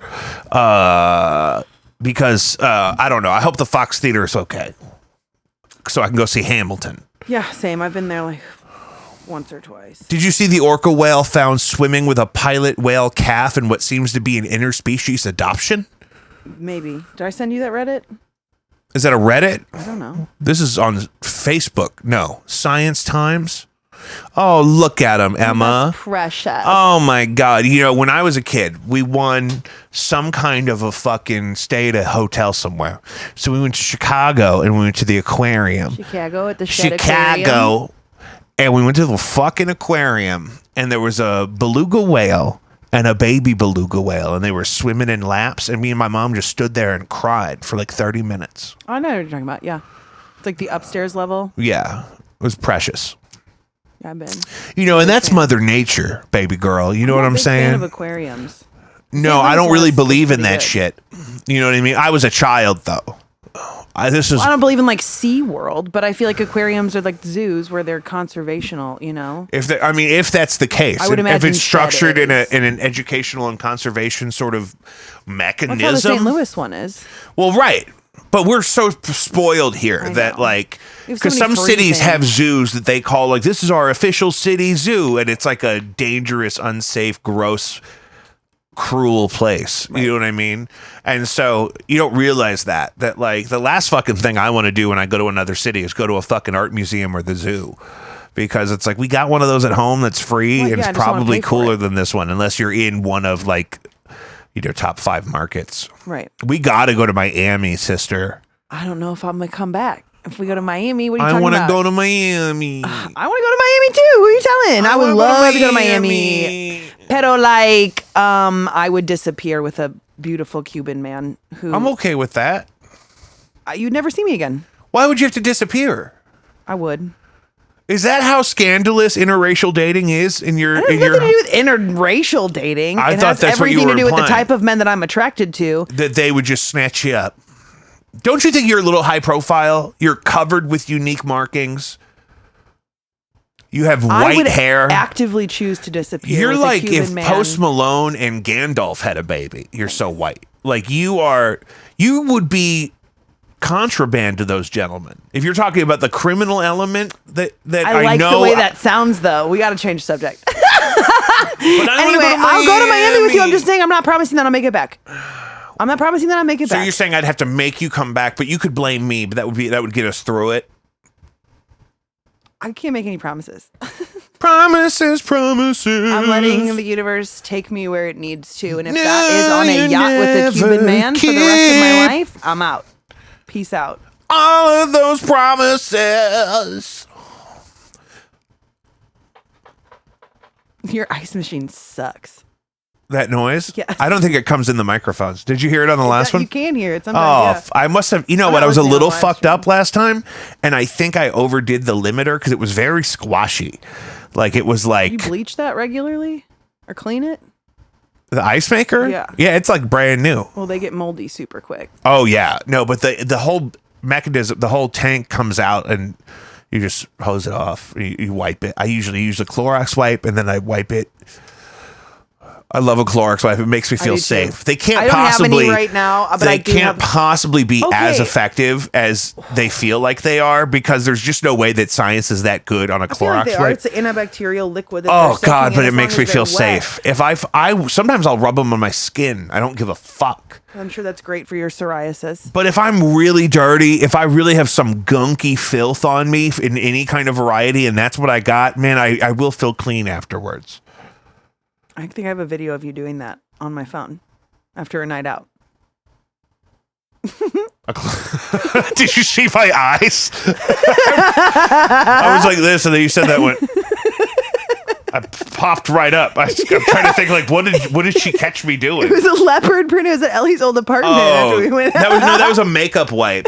Because I don't know. I hope the Fox Theater is okay, so I can go see Hamilton. Yeah, same. I've been there like once or twice. Did you see the orca whale found swimming with a pilot whale calf in what seems to be an interspecies adoption? Maybe. Did I send you that Reddit? Is that a Reddit? I don't know. This is on Facebook. No, Science Times. Oh, look at him, Emma. That's precious. Oh my God. You know, when I was a kid, we won some kind of a fucking stay at a hotel somewhere. So we went to Chicago and we went to the aquarium. Chicago at the Aquarium. And we went to the fucking aquarium, and there was a beluga whale and a baby beluga whale, and they were swimming in laps, and me and my mom just stood there and cried for like 30 minutes. I know what you're talking about. Yeah. It's like the upstairs level. Yeah. It was precious. I've been. You know, and that's Mother Nature, baby girl. You know what I'm saying? Fan of aquariums. No, I don't really believe in that shit. You know what I mean? I was a child, though. I don't believe in like SeaWorld, but I feel like aquariums are like zoos where they're conservational, you know? If that's the case, I would imagine if it's structured in an educational and conservation sort of mechanism. That's how the St. Louis one is. Well, right. But we're so spoiled here that like, because some cities have zoos that they call like, this is our official city zoo. And it's like a dangerous, unsafe, gross, cruel place. Right. You know what I mean? And so you don't realize that like the last fucking thing I want to do when I go to another city is go to a fucking art museum or the zoo, because it's like we got one of those at home that's free Well, and yeah, I it's just wanna probably pay for cooler it. than this one, unless you're in one of like top 5 markets. Right. We got to go to Miami, sister. I don't know if I'm gonna come back. If we go to Miami, what are you I talking want about? to go to Miami. I want to go to Miami too. Who are you telling? I would wanna love to go to Miami. Pero like, I would disappear with a beautiful Cuban man who I'm okay with that. you'd never see me again. Why would you have to disappear? I would. Is that how scandalous interracial dating is in your? It has nothing to do with interracial dating. I it thought has that's what you everything were to do with the implying. type of men that I'm attracted to. That they would just snatch you up. Don't you think you're a little high profile? You're covered with unique markings. You have I white would hair. actively choose to disappear. You're with like a Cuban if man. Post Malone and Gandalf had a baby. You're so white. Like you would be contraband to those gentlemen. If you're talking about the criminal element that I like know the way that sounds, though. We got to change subject. But I wanna Anyway, go to I'll go to Miami with you. I'm Miami. just saying, I'm not promising that I'll make it back. I'm not promising that I'll make it So back. you're saying I'd have to make you come back, but you could blame me, but that would get us through it. I can't make any promises. Promises. I'm letting the universe take me where it needs to. And if that is on a yacht with a Cuban man for the rest of my life, I'm out. Peace out. All of those promises. Your ice machine sucks. That noise? Yes. I don't think it comes in the microphones. Did you hear it on the last one? You can hear it Oh, sometimes. I must have. You know I'm what? not I was a listening little on live fucked stream. up last time, and I think I overdid the limiter because it was very squashy. Like it was like You bleach that regularly or clean it? the ice maker. Yeah. yeah, it's like brand new. Well, they get moldy super quick. Oh yeah, no, but the whole mechanism, the whole tank comes out, and you just hose it off. You wipe it. I usually use a Clorox wipe, and then I wipe it. I love a Clorox wipe. It makes me feel do too. safe. They can't I don't possibly have any right now, but they I do can't have. possibly be as Okay. effective as they feel like they are because there's just no way that science is that good on a I feel like Clorox they are. wipe. It's an antibacterial liquid. That Oh they're soaking God, in but it as makes long me as feel they're wet. safe. If I sometimes I'll rub them on my skin. I don't give a fuck. I'm sure that's great for your psoriasis. But if I'm really dirty, if I really have some gunky filth on me in any kind of variety, and that's what I got, man, I will feel clean afterwards. I think I have a video of you doing that on my phone after a night out. Did you see my eyes? I was like this, and then you said that one. I popped right up. I'm trying to think, like, what did she catch me doing? It was a leopard print. It was at Ellie's old apartment after we went out. that was a makeup wipe.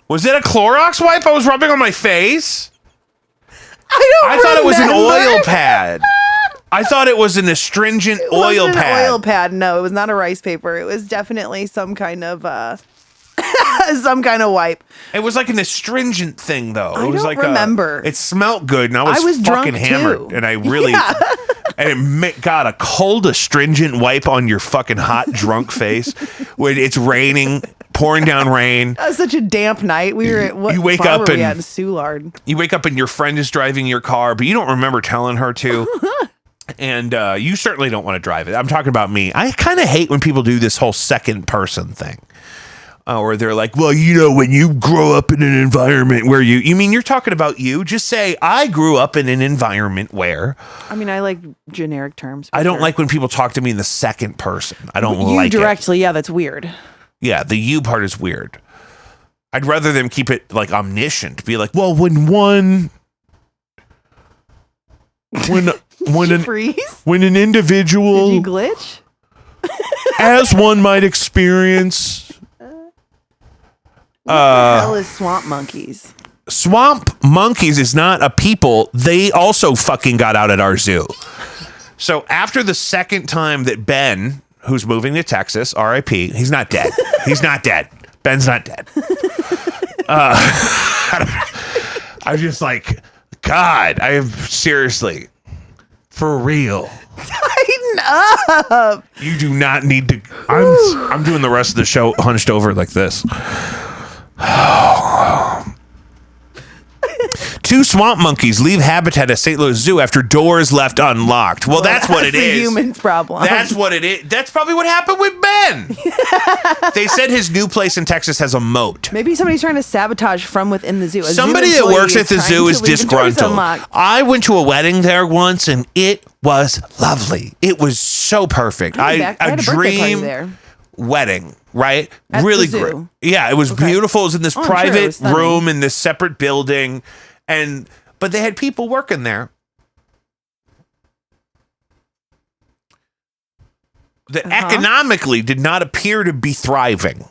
Was it a Clorox wipe I was rubbing on my face? I thought it was an oil pad. I thought it was an astringent oil Wasn't pad. An oil pad. No, it was not a rice paper. It was definitely some kind of some kind of wipe. It was like an astringent thing, though. I It was don't like remember. It smelled good, and I was drunk, fucking hammered, too. and I really. And it got a cold astringent wipe on your fucking hot drunk face when it's raining, pouring down rain. That was such a damp night. We were at what You wake bar up were we and- at in Soulard. You wake up and your friend is driving your car, but you don't remember telling her to. And you certainly don't want to drive it. I'm talking about me. I kind of hate when people do this whole second person thing. Where they're like, well, you know, when you grow up in an environment where you mean you're talking about you? Just say, I grew up in an environment where. I mean, I like generic terms. I don't sure. like when people talk to me in the second person. I don't you like it. directly. Yeah, that's weird. Yeah, the you part is weird. I'd rather them keep it like omniscient. Be like, well, when Freeze? when an individual, Did you glitch? as one might experience, What the hell is swamp monkeys? swamp monkeys is not a people. They also fucking got out at our zoo. So after the second time that Ben, who's moving to Texas, R.I.P., he's not dead. He's not dead. Ben's not dead. I'm just like, God, I have seriously, for real. Tighten up. You do not need to. I'm doing the rest of the show hunched over like this. 2 swamp monkeys leave habitat at St. Louis Zoo after doors left unlocked. Well, that's what it the is. Human's problem. That's what it is. That's probably what happened with Ben. They said his new place in Texas has a moat. Maybe somebody's trying to sabotage from within the zoo. Somebody that works at the zoo is disgruntled. I went to a wedding there once, and it was lovely. It was so perfect. A dream wedding, right? At really the zoo. great. Yeah, it was beautiful. It was in this private room in this separate building, but they had people working there that economically did not appear to be thriving.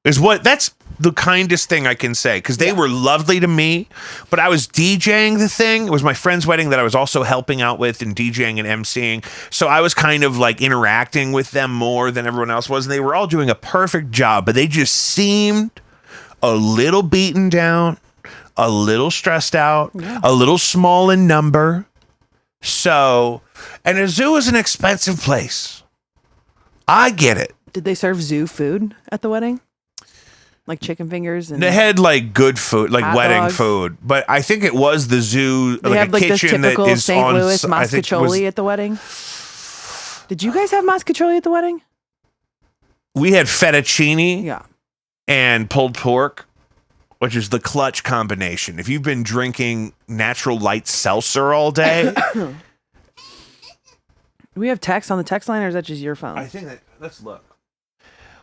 That's the kindest thing I can say, because they were lovely to me, but I was DJing the thing. It was my friend's wedding that I was also helping out with and DJing and emceeing. So I was kind of like interacting with them more than everyone else was. And they were all doing a perfect job, but they just seemed a little beaten down, a little stressed out, a little small in number. So, and a zoo is an expensive place. I get it. Did they serve zoo food at the wedding? Like chicken fingers? And they had like good food, like wedding dogs. Food. But I think it was the zoo, they like have a like kitchen this typical that is St. on. Louis mascacholi at the wedding. Did you guys have mascacholi at the wedding? We had fettuccine and pulled pork, which is the clutch combination. If you've been drinking natural light seltzer all day. Do we have text on the text line, or is that just your phone? I think that, let's look.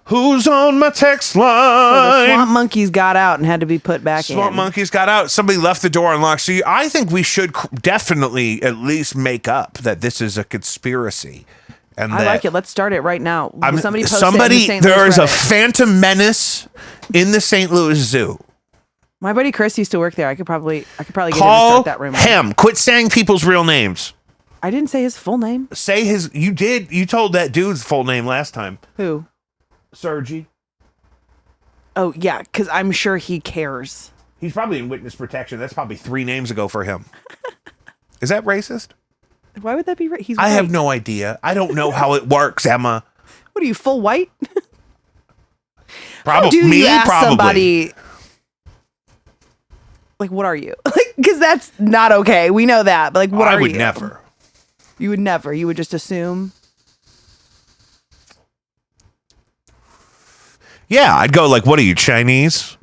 Who's on my text line? So the swamp monkeys got out and had to be put back in. Swamp monkeys got out. Somebody left the door unlocked. So I think we should definitely at least make up that this is a conspiracy. And I like it. Let's start it right now. Somebody post it in the St. There Louis is a Reddit. phantom menace in the St. Louis Zoo. My buddy Chris used to work there. I could probably get him to Call start that rumor. him. Quit saying people's real names. I didn't say his full name. Say his. You did. You told that dude's full name last time. Who? Sergi. Oh, yeah, because I'm sure he cares. He's probably in witness protection. That's probably 3 names ago for him. Is that racist? Why would that be right? He's I white. have no idea. I don't know how it works, Emma. What are you, full white? Probably. How do you Me, ask probably. somebody, like, what are you? Like, because that's not okay. We know that. But, like, what are you? I would never. You would never. You would just assume. Yeah, I'd go like, what are you, Chinese?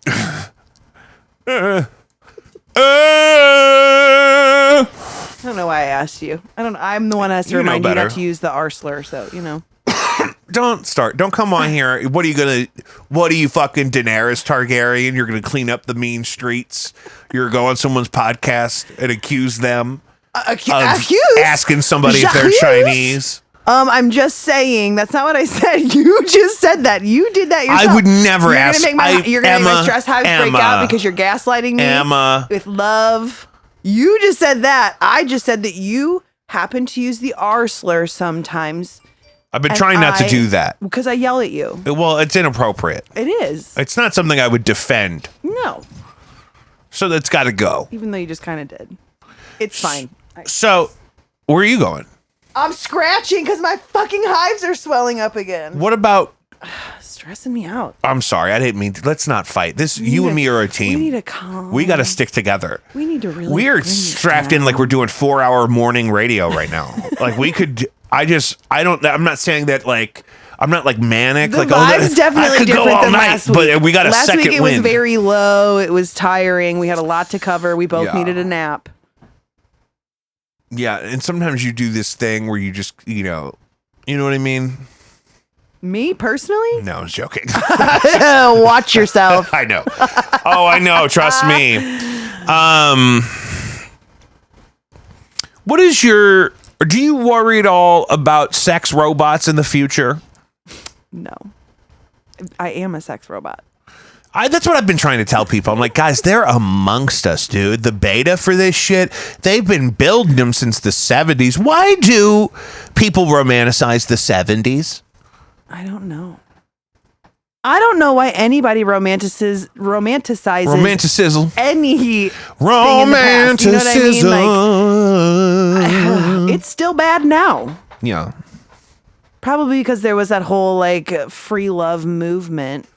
I don't know why I asked you. I'm the one that has to You know remind you better. not to use the R slur, so, you know. Don't start. Don't come on here. What are you fucking Daenerys Targaryen? You're going to clean up the mean streets. You're going to go on someone's podcast and accuse them of asking somebody if they're Chinese. I'm just saying, that's not what I said. You just said that. You did that yourself. I would never ask. You're going to make my stress hives break out because you're gaslighting me Emma. with love. You just said that. I just said that you happen to use the R slur sometimes. I've been trying not to do that. Because I yell at you. Well, it's inappropriate. It is. It's not something I would defend. No. So that's got to go. Even though you just kind of did. It's fine. So, where are you going? I'm scratching because my fucking hives are swelling up again. What about... Stressing me out. I'm sorry. I didn't mean to. Let's not fight. You and me are a team. We need to calm. We got to stick together. We need to really... We're strapped in like we're doing 4-hour morning radio right now. Like we could... I'm not saying that like... I'm not like manic. The like vibe's definitely I could different go all than night, last week. but we got a last second week it wind. was very low. It was tiring. We had a lot to cover. We both needed a nap. Yeah, and sometimes you do this thing where you just, you know what I mean? Me personally? No, I was joking. Watch yourself. I know. Oh, I know. Trust me. What is do you worry at all about sex robots in the future? No. I am a sex robot. That's what I've been trying to tell people. I'm like, guys, they're amongst us, dude. The beta for this shit, they've been building them since the 70s. Why do people romanticize the 70s? I don't know. I don't know why anybody romanticizes Romanticism. any Romanticism. You know what I mean? Like, it's still bad now. Yeah. Probably because there was that whole like free love movement.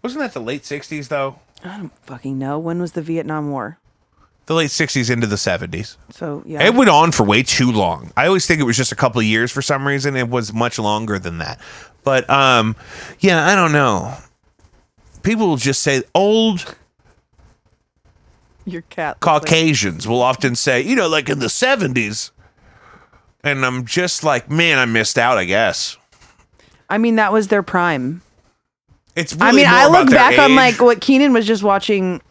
Wasn't that the late 60s, though? I don't fucking know. When was the Vietnam War? The late 60s into the 70s. So, yeah. It went on for way too long. I always think it was just a couple of years for some reason. It was much longer than that. But, yeah, I don't know. People will just say old Your cat. Caucasians will often say, you know, like in the 70s. And I'm just like, man, I missed out, I guess. I mean, that was their prime. It's really more I about look their back on age. like what Keenan was just watching.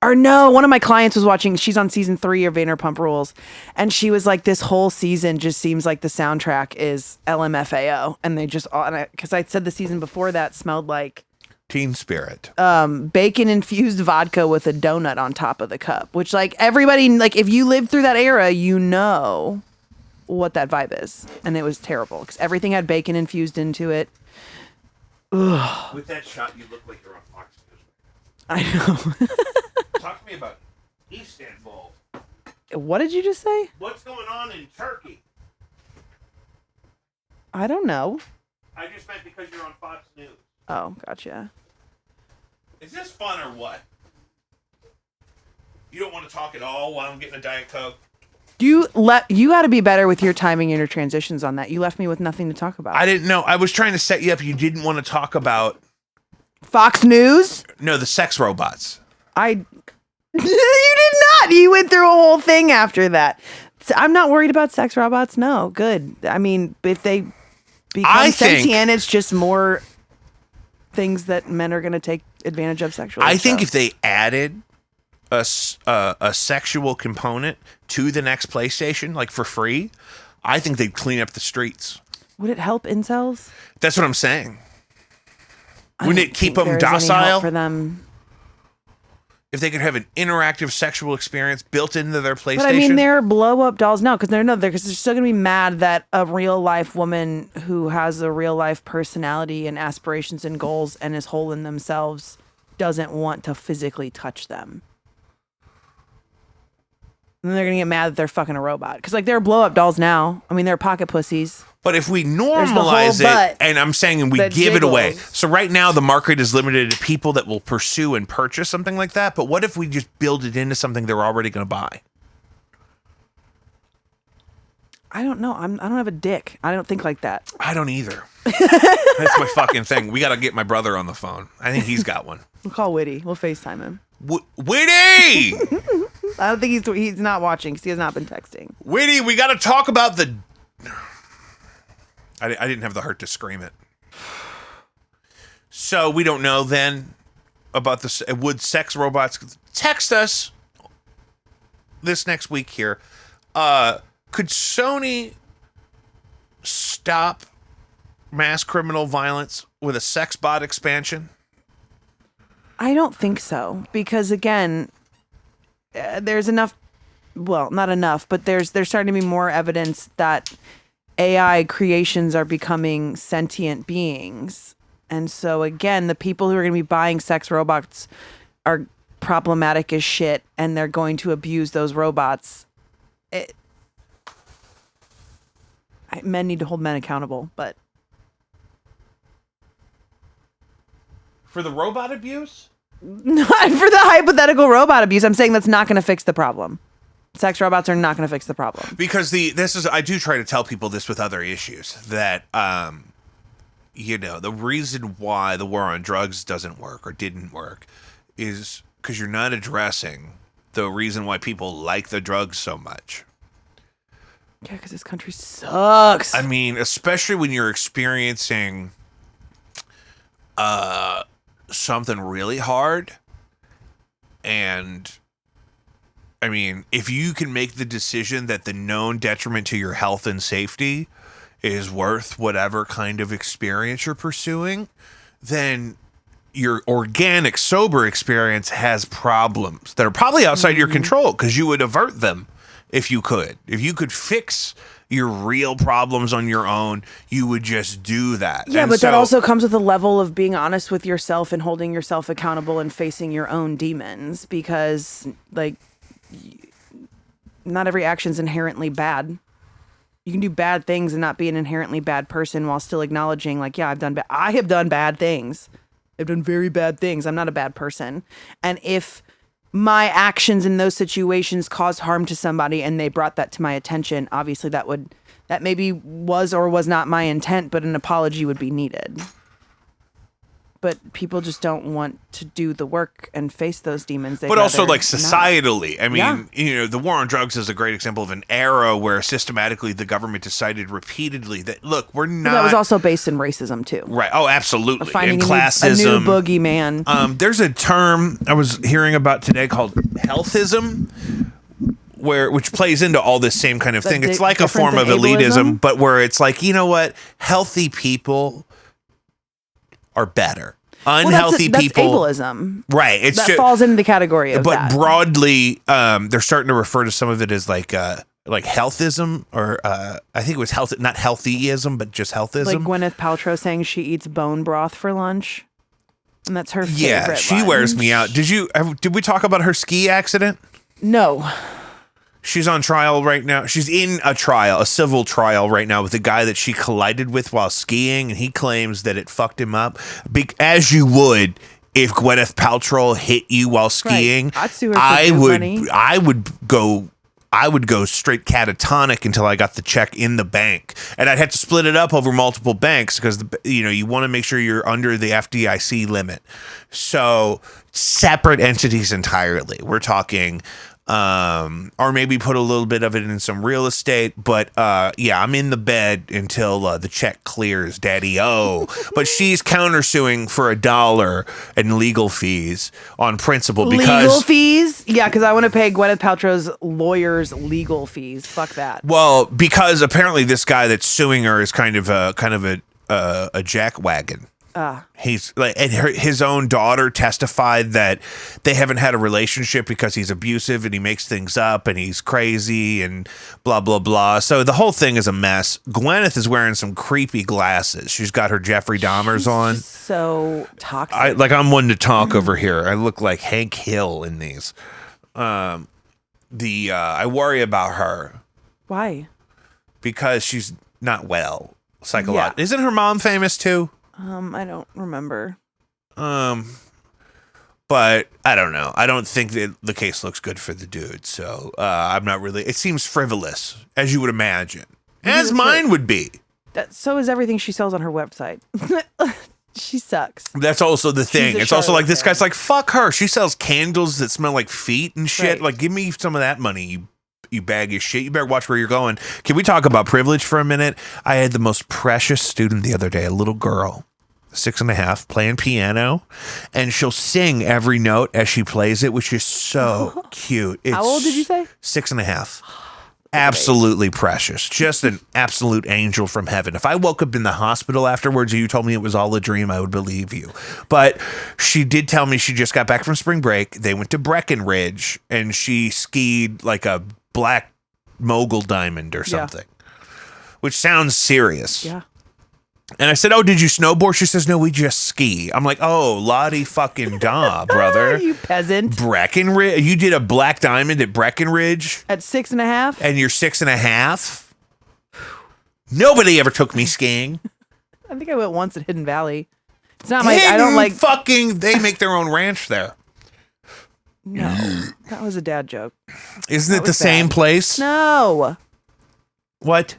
Or no, one of my clients was watching. She's on season 3 of Vanderpump Rules, and she was like, "This whole season just seems like the soundtrack is LMFAO." And they just, because I said the season before that smelled like Teen Spirit. bacon infused vodka with a donut on top of the cup. Which, like, everybody, like, if you lived through that era, you know what that vibe is, and it was terrible because everything had bacon infused into it. Ugh. With that shot, you look like you're on Fox News. I know. Talk to me about Istanbul. What did you just say? What's going on in Turkey? I don't know. I just meant because you're on Fox News. Oh, gotcha. Is this fun or what? You don't want to talk at all while I'm getting a Diet Coke? You got to be better with your timing and your transitions on that. You left me with nothing to talk about. I didn't know. I was trying to set you up. You didn't want to talk about... Fox News? No, the sex robots. You did not. You went through a whole thing after that. I'm not worried about sex robots. No, good. I mean, if they become sentient, it's just more things that men are going to take advantage of sexually. I think if they added a sexual component to the next PlayStation, like for free, I think they'd clean up the streets. Would it help incels? That's what I'm saying. Wouldn't it keep them There's any help docile? for them? If they could have an interactive sexual experience built into their PlayStation. But I mean, they're blow up dolls now because they're still gonna be mad that a real life woman who has a real life personality and aspirations and goals and is whole in themselves doesn't want to physically touch them. And they're gonna get mad that they're fucking a robot because like they're blow up dolls now. I mean, they're pocket pussies. But if we the normalize whole it, butt and I'm saying we that give it away. jiggles. So right now the market is limited to people that will pursue and purchase something like that. But what if we just build it into something they're already going to buy? I don't know. I don't have a dick. I don't think like that. I don't either. That's my fucking thing. We got to get my brother on the phone. I think he's got one. We'll call Witty. We'll FaceTime him. Witty! I don't think he's not watching because he has not been texting. Witty, we got to talk about the... I didn't have the heart to scream it. So we don't know then about this. Would sex robots text us this next week here? Could Sony stop mass criminal violence with a sex bot expansion? I don't think so because again, there's enough. Well, not enough, but there's starting to be more evidence that AI creations are becoming sentient beings. And so again, the people who are going to be buying sex robots are problematic as shit and they're going to abuse those robots. Men need to hold men accountable, but For the robot abuse? not for the hypothetical robot abuse. I'm saying that's not going to fix the problem. Sex robots are not going to fix the problem. Because I do try to tell people this with other issues that, the reason why the war on drugs doesn't work or didn't work is because you're not addressing the reason why people like the drugs so much. Yeah, because this country sucks. I mean, especially when you're experiencing something really hard. And I mean, if you can make the decision that the known detriment to your health and safety is worth whatever kind of experience you're pursuing, then your organic sober experience has problems that are probably outside your control because you would avert them if you could. If you could fix your real problems on your own, you would just do that. Yeah, And but that so- also comes with a level of being honest with yourself and holding yourself accountable and facing your own demons because, like, not every action's inherently bad. You can do bad things and not be an inherently bad person while still acknowledging, like, yeah, I have done bad things. I've done very bad things. I'm not a bad person. And if my actions in those situations caused harm to somebody and they brought that to my attention, obviously that maybe was or was not my intent, but an apology would be needed. But people just don't want to do the work and face those demons. But also, like, societally, I mean, the war on drugs is a great example of an era where systematically the government decided repeatedly that, look, we're not... That was also based in racism, too. Right. Oh, absolutely. Finding and classism. A new boogeyman. There's a term I was hearing about today called healthism, which plays into all this same kind of thing. It's like a form of elitism, but where it's like, you know what? Healthy people are better. Unhealthy that's people. Ableism. Right. It's that falls into the category of but that. Broadly, they're starting to refer to some of it as like healthism, or I think it was not healthyism, but just healthism. Like Gwyneth Paltrow saying she eats bone broth for lunch. And that's her favorite Yeah, she wears me out. Did we talk about her ski accident? No. She's on trial right now. She's in a civil trial right now with a guy that she collided with while skiing, and he claims that it fucked him up. As you would if Gwyneth Paltrow hit you while skiing. Right. I'd sue her for money. I would go straight catatonic until I got the check in the bank, and I'd have to split it up over multiple banks because you want to make sure you're under the FDIC limit. So separate entities entirely. We're talking. Or maybe put a little bit of it in some real estate, but yeah, I'm in the bed until the check clears, daddy-o. But she's countersuing for $1 in legal fees on principle because legal fees? Yeah, because I want to pay Gwyneth Paltrow's lawyers legal fees. Fuck that. Well, because apparently this guy that's suing her is kind of a jackwagon. He's like, and his own daughter testified that they haven't had a relationship because he's abusive and he makes things up and he's crazy and blah, blah, blah. So the whole thing is a mess. Gwyneth is wearing some creepy glasses. She's got her Jeffrey Dahmers on. So toxic. I'm one to talk over here. I look like Hank Hill in these. I worry about her. Why? Because she's not well psychologically. Yeah. Isn't her mom famous too? I don't remember. But I don't know. I don't think that the case looks good for the dude. So I'm not really. It seems frivolous, as you would imagine, as mine would be. So is everything she sells on her website. She sucks. That's also the thing. It's also like this guy's like, fuck her. She sells candles that smell like feet and shit. Right. Like, give me some of that money, you bag of shit. You better watch where you're going. Can we talk about privilege for a minute? I had the most precious student the other day, a little girl. 6.5, playing piano, and she'll sing every note as she plays it, which is so cute. How old did you say? 6.5. Absolutely precious. Just an absolute angel from heaven. If I woke up in the hospital afterwards and you told me it was all a dream, I would believe you. But she did tell me she just got back from spring break. They went to Breckenridge and she skied like a black mogul diamond or something, which sounds serious. Yeah. And I said, oh, did you snowboard? She says, no, we just ski. I'm like, oh, Lottie fucking da, brother. You peasant. Breckenridge. You did a black diamond at Breckenridge? At 6.5? And you're 6.5? Nobody ever took me skiing. I think I went once at Hidden Valley. It's not I don't like. They make their own ranch there. No, that was a dad joke. Isn't it the same place? No. What?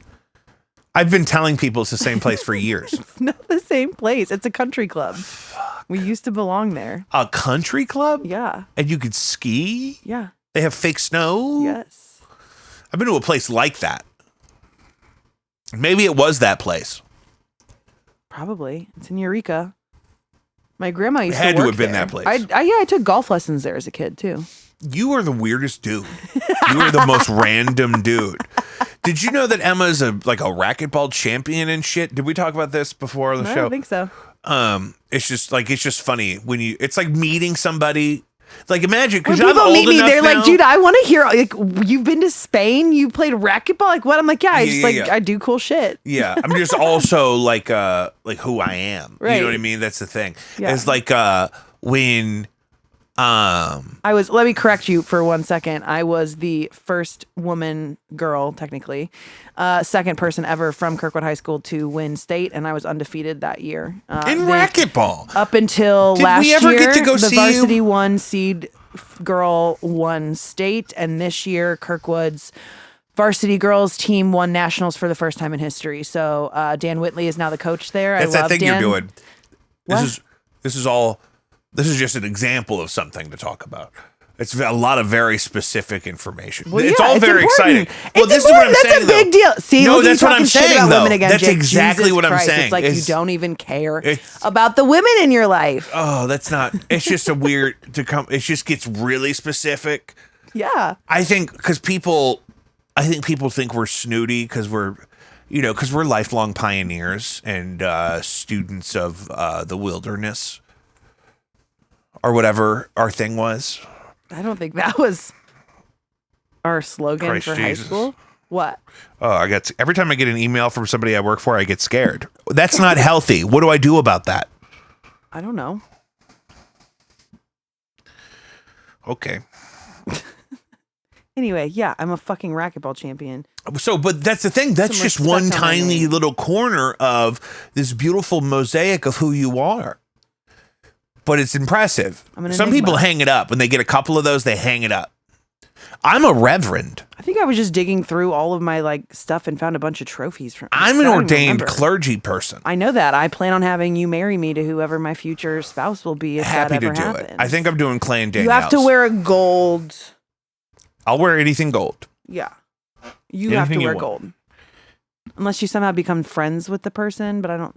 I've been telling people it's the same place for years. It's not the same place. It's a country club. Fuck. We used to belong there. A country club? Yeah. And you could ski? Yeah. They have fake snow? Yes. I've been to a place like that. Maybe it was that place. Probably. It's in Eureka. My grandma used to work work have been there. that place. I took golf lessons there as a kid too. You are the weirdest dude. You are the most random dude. Did you know that Emma is a racquetball champion and shit? Did we talk about this before on the show? I don't think so. It's just funny when it's like meeting somebody. Like, imagine, when because I'm people old meet me, enough they're now, like, dude, I want to hear, like, you've been to Spain? You played racquetball? Like, what? I'm like, yeah, I do cool shit. Yeah, I'm just also like who I am. Right. You know what I mean? That's the thing. Yeah. It's like when Let me correct you for 1 second. I was the first girl, technically, second person ever from Kirkwood High School to win state, and I was undefeated that year. In racquetball. Up until last year, the see varsity you? 1 seed girl won state, and this year Kirkwood's varsity girls team won nationals for the first time in history. So Dan Whitley is now the coach there. That's that thing Dan. you're doing. What? This is just an example of something to talk about. It's a lot of very specific information. Well, it's yeah, all very important. exciting. Well, It's this is what I'm important. saying. That's a big deal. See, no, look, that's you what I'm talking shit saying. about Though women again, that's Jake. exactly Jesus what I'm Christ. saying. It's like you don't even care it's- about the women in your life. Oh, that's not. It's just a weird to come. It just gets really specific. Yeah, I think because people think we're snooty because we're lifelong pioneers and students of the wilderness or whatever our thing was. I don't think that was our slogan Christ for Jesus. high school. What? Oh, every time I get an email from somebody I work for, I get scared. That's not healthy. What do I do about that? I don't know. Okay. Anyway, yeah, I'm a fucking racquetball champion. So, but that's the thing. That's Some just respect one on my tiny name. little corner of this beautiful mosaic of who you are. But it's impressive. I'm an Some enigma. people hang it up. When they get a couple of those, they hang it up. I'm a reverend. I think I was just digging through all of my stuff and found a bunch of trophies from. I'm I an don't even ordained remember. clergy person. I know that. I plan on having you marry me to whoever my future spouse will be if Happy that to ever do happens. it. I think I'm doing Clay and you Danielle's. have to wear a gold. I'll wear anything gold. Yeah, you have to Anything you wear want. gold, unless you somehow become friends with the person. But I don't.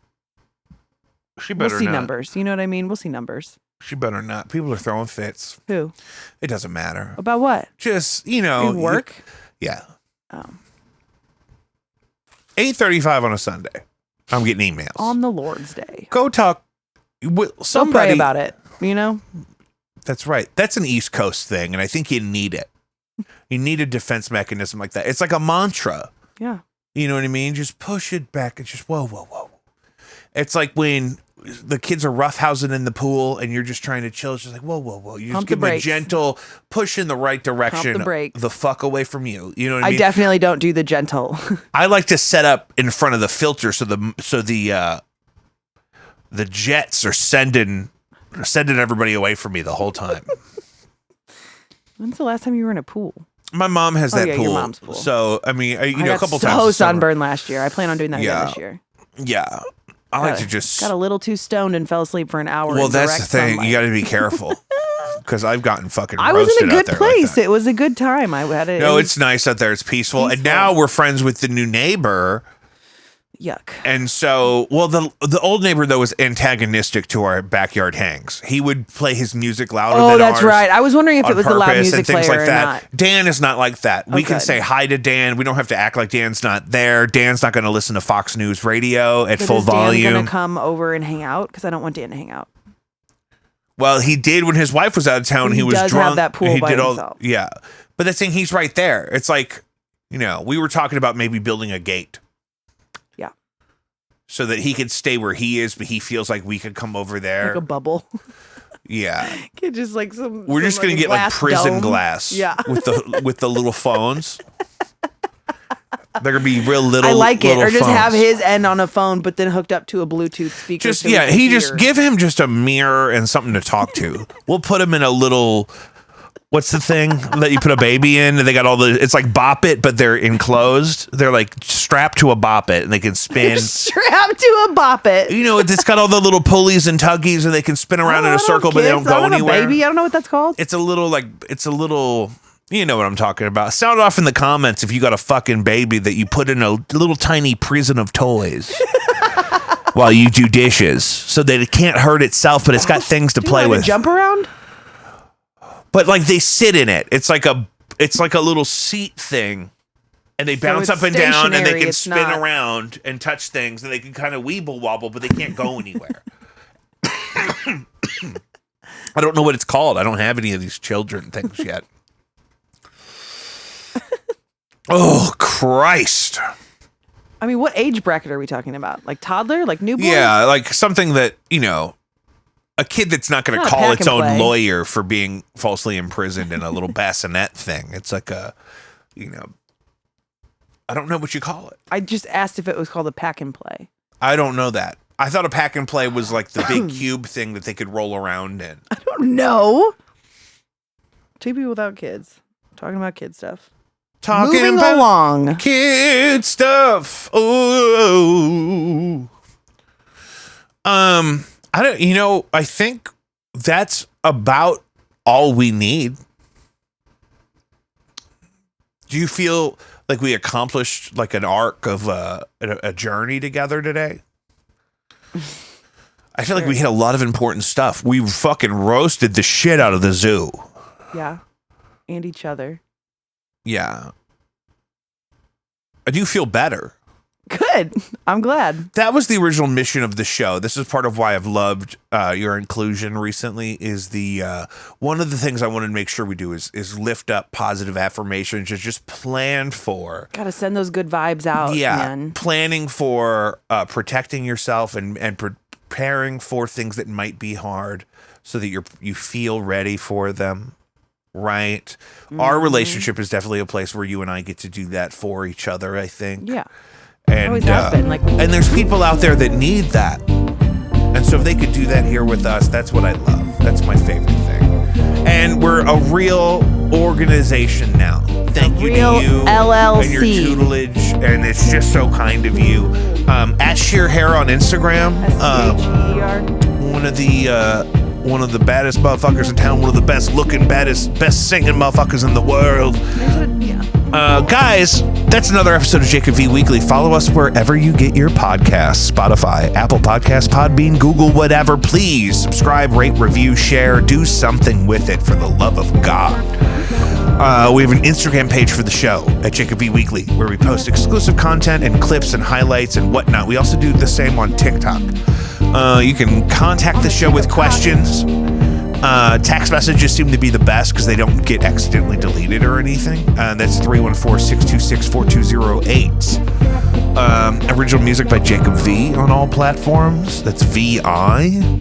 She better We'll see not. numbers. You know what I mean? We'll see numbers. She better not. People are throwing fits. Who? It doesn't matter. About what? Just, Work? Yeah. Oh. 8:35 on a Sunday. I'm getting emails. On the Lord's Day. Go talk with Don't somebody. pray about it. You know? That's right. That's an East Coast thing, and I think you need it. You need a defense mechanism like that. It's like a mantra. Yeah. You know what I mean? Just push it back and just whoa, whoa, whoa. It's like when the kids are roughhousing in the pool and you're just trying to chill. It's just like, whoa, whoa, whoa. You just Pump the give them a brakes. gentle push in the right direction. brakes. The fuck away from you. You know what I I mean? definitely don't do the gentle. I like to set up in front of the filter so the jets are sending everybody away from me the whole time. When's the last time you were in a pool? My mom has that yeah, pool. your mom's pool. So I mean, I a got couple so times. this summer. sunburned last year. I plan on doing that Yeah. again this year. Yeah, I like to just. Got a little too stoned and fell asleep for an hour. Well, in that's the direct thing. sunlight. You got to be careful because I've gotten fucking. I was roasted in a out good there like place. that. It was a good time. I had it. No, it was it's nice out there. It's peaceful. And peaceful. now we're friends with the new neighbor. yuck. And so, well, the old neighbor though was antagonistic to our backyard hangs. He would play his music louder Oh, than that's ours right. I was wondering if on it was the loud purpose music and things player like or that. not. Dan is not like that. We can good. say hi to Dan. We don't have to act like Dan's not there. Dan's not going to listen to Fox News Radio at But full is Dan volume. gonna come over and hang out? Because I don't want Dan to hang out. Well, he did when his wife was out of town. Well, he he was does drunk. have that pool he by did himself. Yeah, but that's saying he's right there. It's like, we were talking about maybe building a gate. Yeah. So that he could stay where he is, but he feels like we could come over there. Like a bubble. Yeah. Get just like some. We're just gonna a get like glass prison dome. glass. Yeah. With the little phones. They're gonna be real little. I like it. little Or just phones. have his end on a phone, but then hooked up to a Bluetooth speaker. Just so we can he hear. just give him just a mirror and something to talk to. We'll put him in a little. What's the thing that you put a baby in? And they got all the. It's like Bop It, but they're enclosed. They're like strapped to a Bop It, and they can spin. strapped to a bop it. It's got all the little pulleys and tuggies, and they can spin around in a circle, but they don't go anywhere. Baby, I don't know what that's called. It's a little. You know what I'm talking about. Sound off in the comments if you got a fucking baby that you put in a little tiny prison of toys while you do dishes, so that it can't hurt itself, but it's got things to Do you play know how to with. jump around. But like they sit in it. It's like a little seat thing, and they bounce it's up and down, and they stationary, can it's spin not- around and touch things, and they can kind of weeble wobble, but they can't go anywhere. I don't know what it's called. I don't have any of these children things yet. Oh, Christ. I mean, what age bracket are we talking about? Like toddler? Like newborn? Yeah, like something that, a kid that's not going to Not a call pack its and own play. lawyer for being falsely imprisoned in a little bassinet thing. It's like a, I don't know what you call it. I just asked if it was called a pack and play. I don't know that. I thought a pack and play was like the big cube thing that they could roll around in. I don't know. Two people without kids. Talking about kid stuff. Moving about along. kid stuff. Oh. I think that's about all we need. Do you feel like we accomplished like an arc of a journey together today? I feel like we hit a lot of important stuff. We fucking roasted the shit out of the zoo. Yeah. And each other. Yeah. I do feel better. Good. I'm glad. That was the original mission of the show. This is part of why I've loved your inclusion recently. Is the one of the things I wanted to make sure we do is lift up positive affirmations. Just plan for. Gotta send those good vibes out. Yeah, man. planning for protecting yourself and preparing for things that might be hard, so that you feel ready for them. Right. Mm-hmm. Our relationship is definitely a place where you and I get to do that for each other, I think. Yeah. And, always has been. And there's people out there that need that. And so if they could do that here with us, that's what I love. That's my favorite thing. And we're a real organization now. Thank you to you LLC. and your tutelage. And it's just so kind of you. At Sheer Hair on Instagram. SCHER. One of the baddest motherfuckers in town. One of the best looking, best singing motherfuckers in the world. Guys, that's another episode of Jacob V Weekly. Follow us wherever you get your podcasts. Spotify, Apple Podcasts, Podbean, Google, whatever. Please subscribe, rate, review, share. Do something with it for the love of God. We have an Instagram page for the show at Jacob V Weekly, where we post exclusive content and clips and highlights and whatnot. We also do the same on TikTok. You can contact the show with questions. Text messages seem to be the best because they don't get accidentally deleted or anything. That's 314-626-4208. Original music by Jacob V on all platforms. That's VI.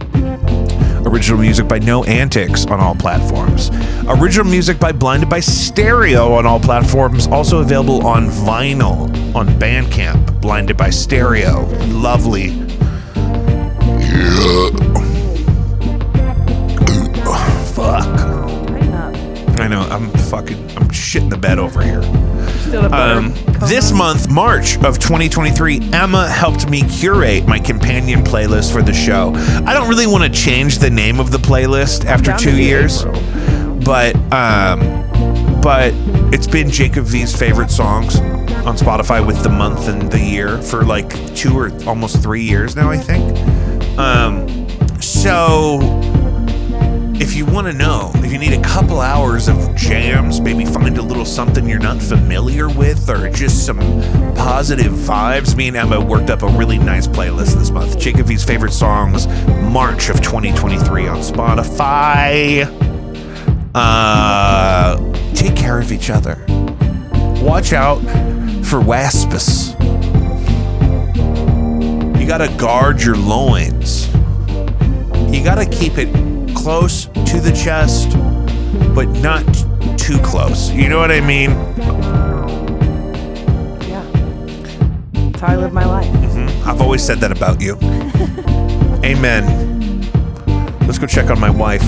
Original music by No Antics on all platforms. Original music by Blinded by Stereo on all platforms. Also available on vinyl on Bandcamp. Blinded by Stereo. Lovely. Fuck. I know, I'm shitting the bed over here. This month, March of 2023, Emma helped me curate my companion playlist for the show. I don't really want to change the name of the playlist after 2 years, but it's been Jacob V's favorite songs on Spotify with the month and the year for like 2 or almost 3 years now, I think. So if you want to know, if you need a couple hours of jams, maybe find a little something you're not familiar with, or just some positive vibes, me and Emma worked up a really nice playlist this month. Jacob V's favorite songs, March of 2023 on Spotify. Take care of each other. Watch out for wasps. You gotta guard your loins. You gotta keep it close to the chest, but not too close. You know what I mean? Yeah. That's how I live my life. Mm-hmm. I've always said that about you. Amen. Let's go check on my wife.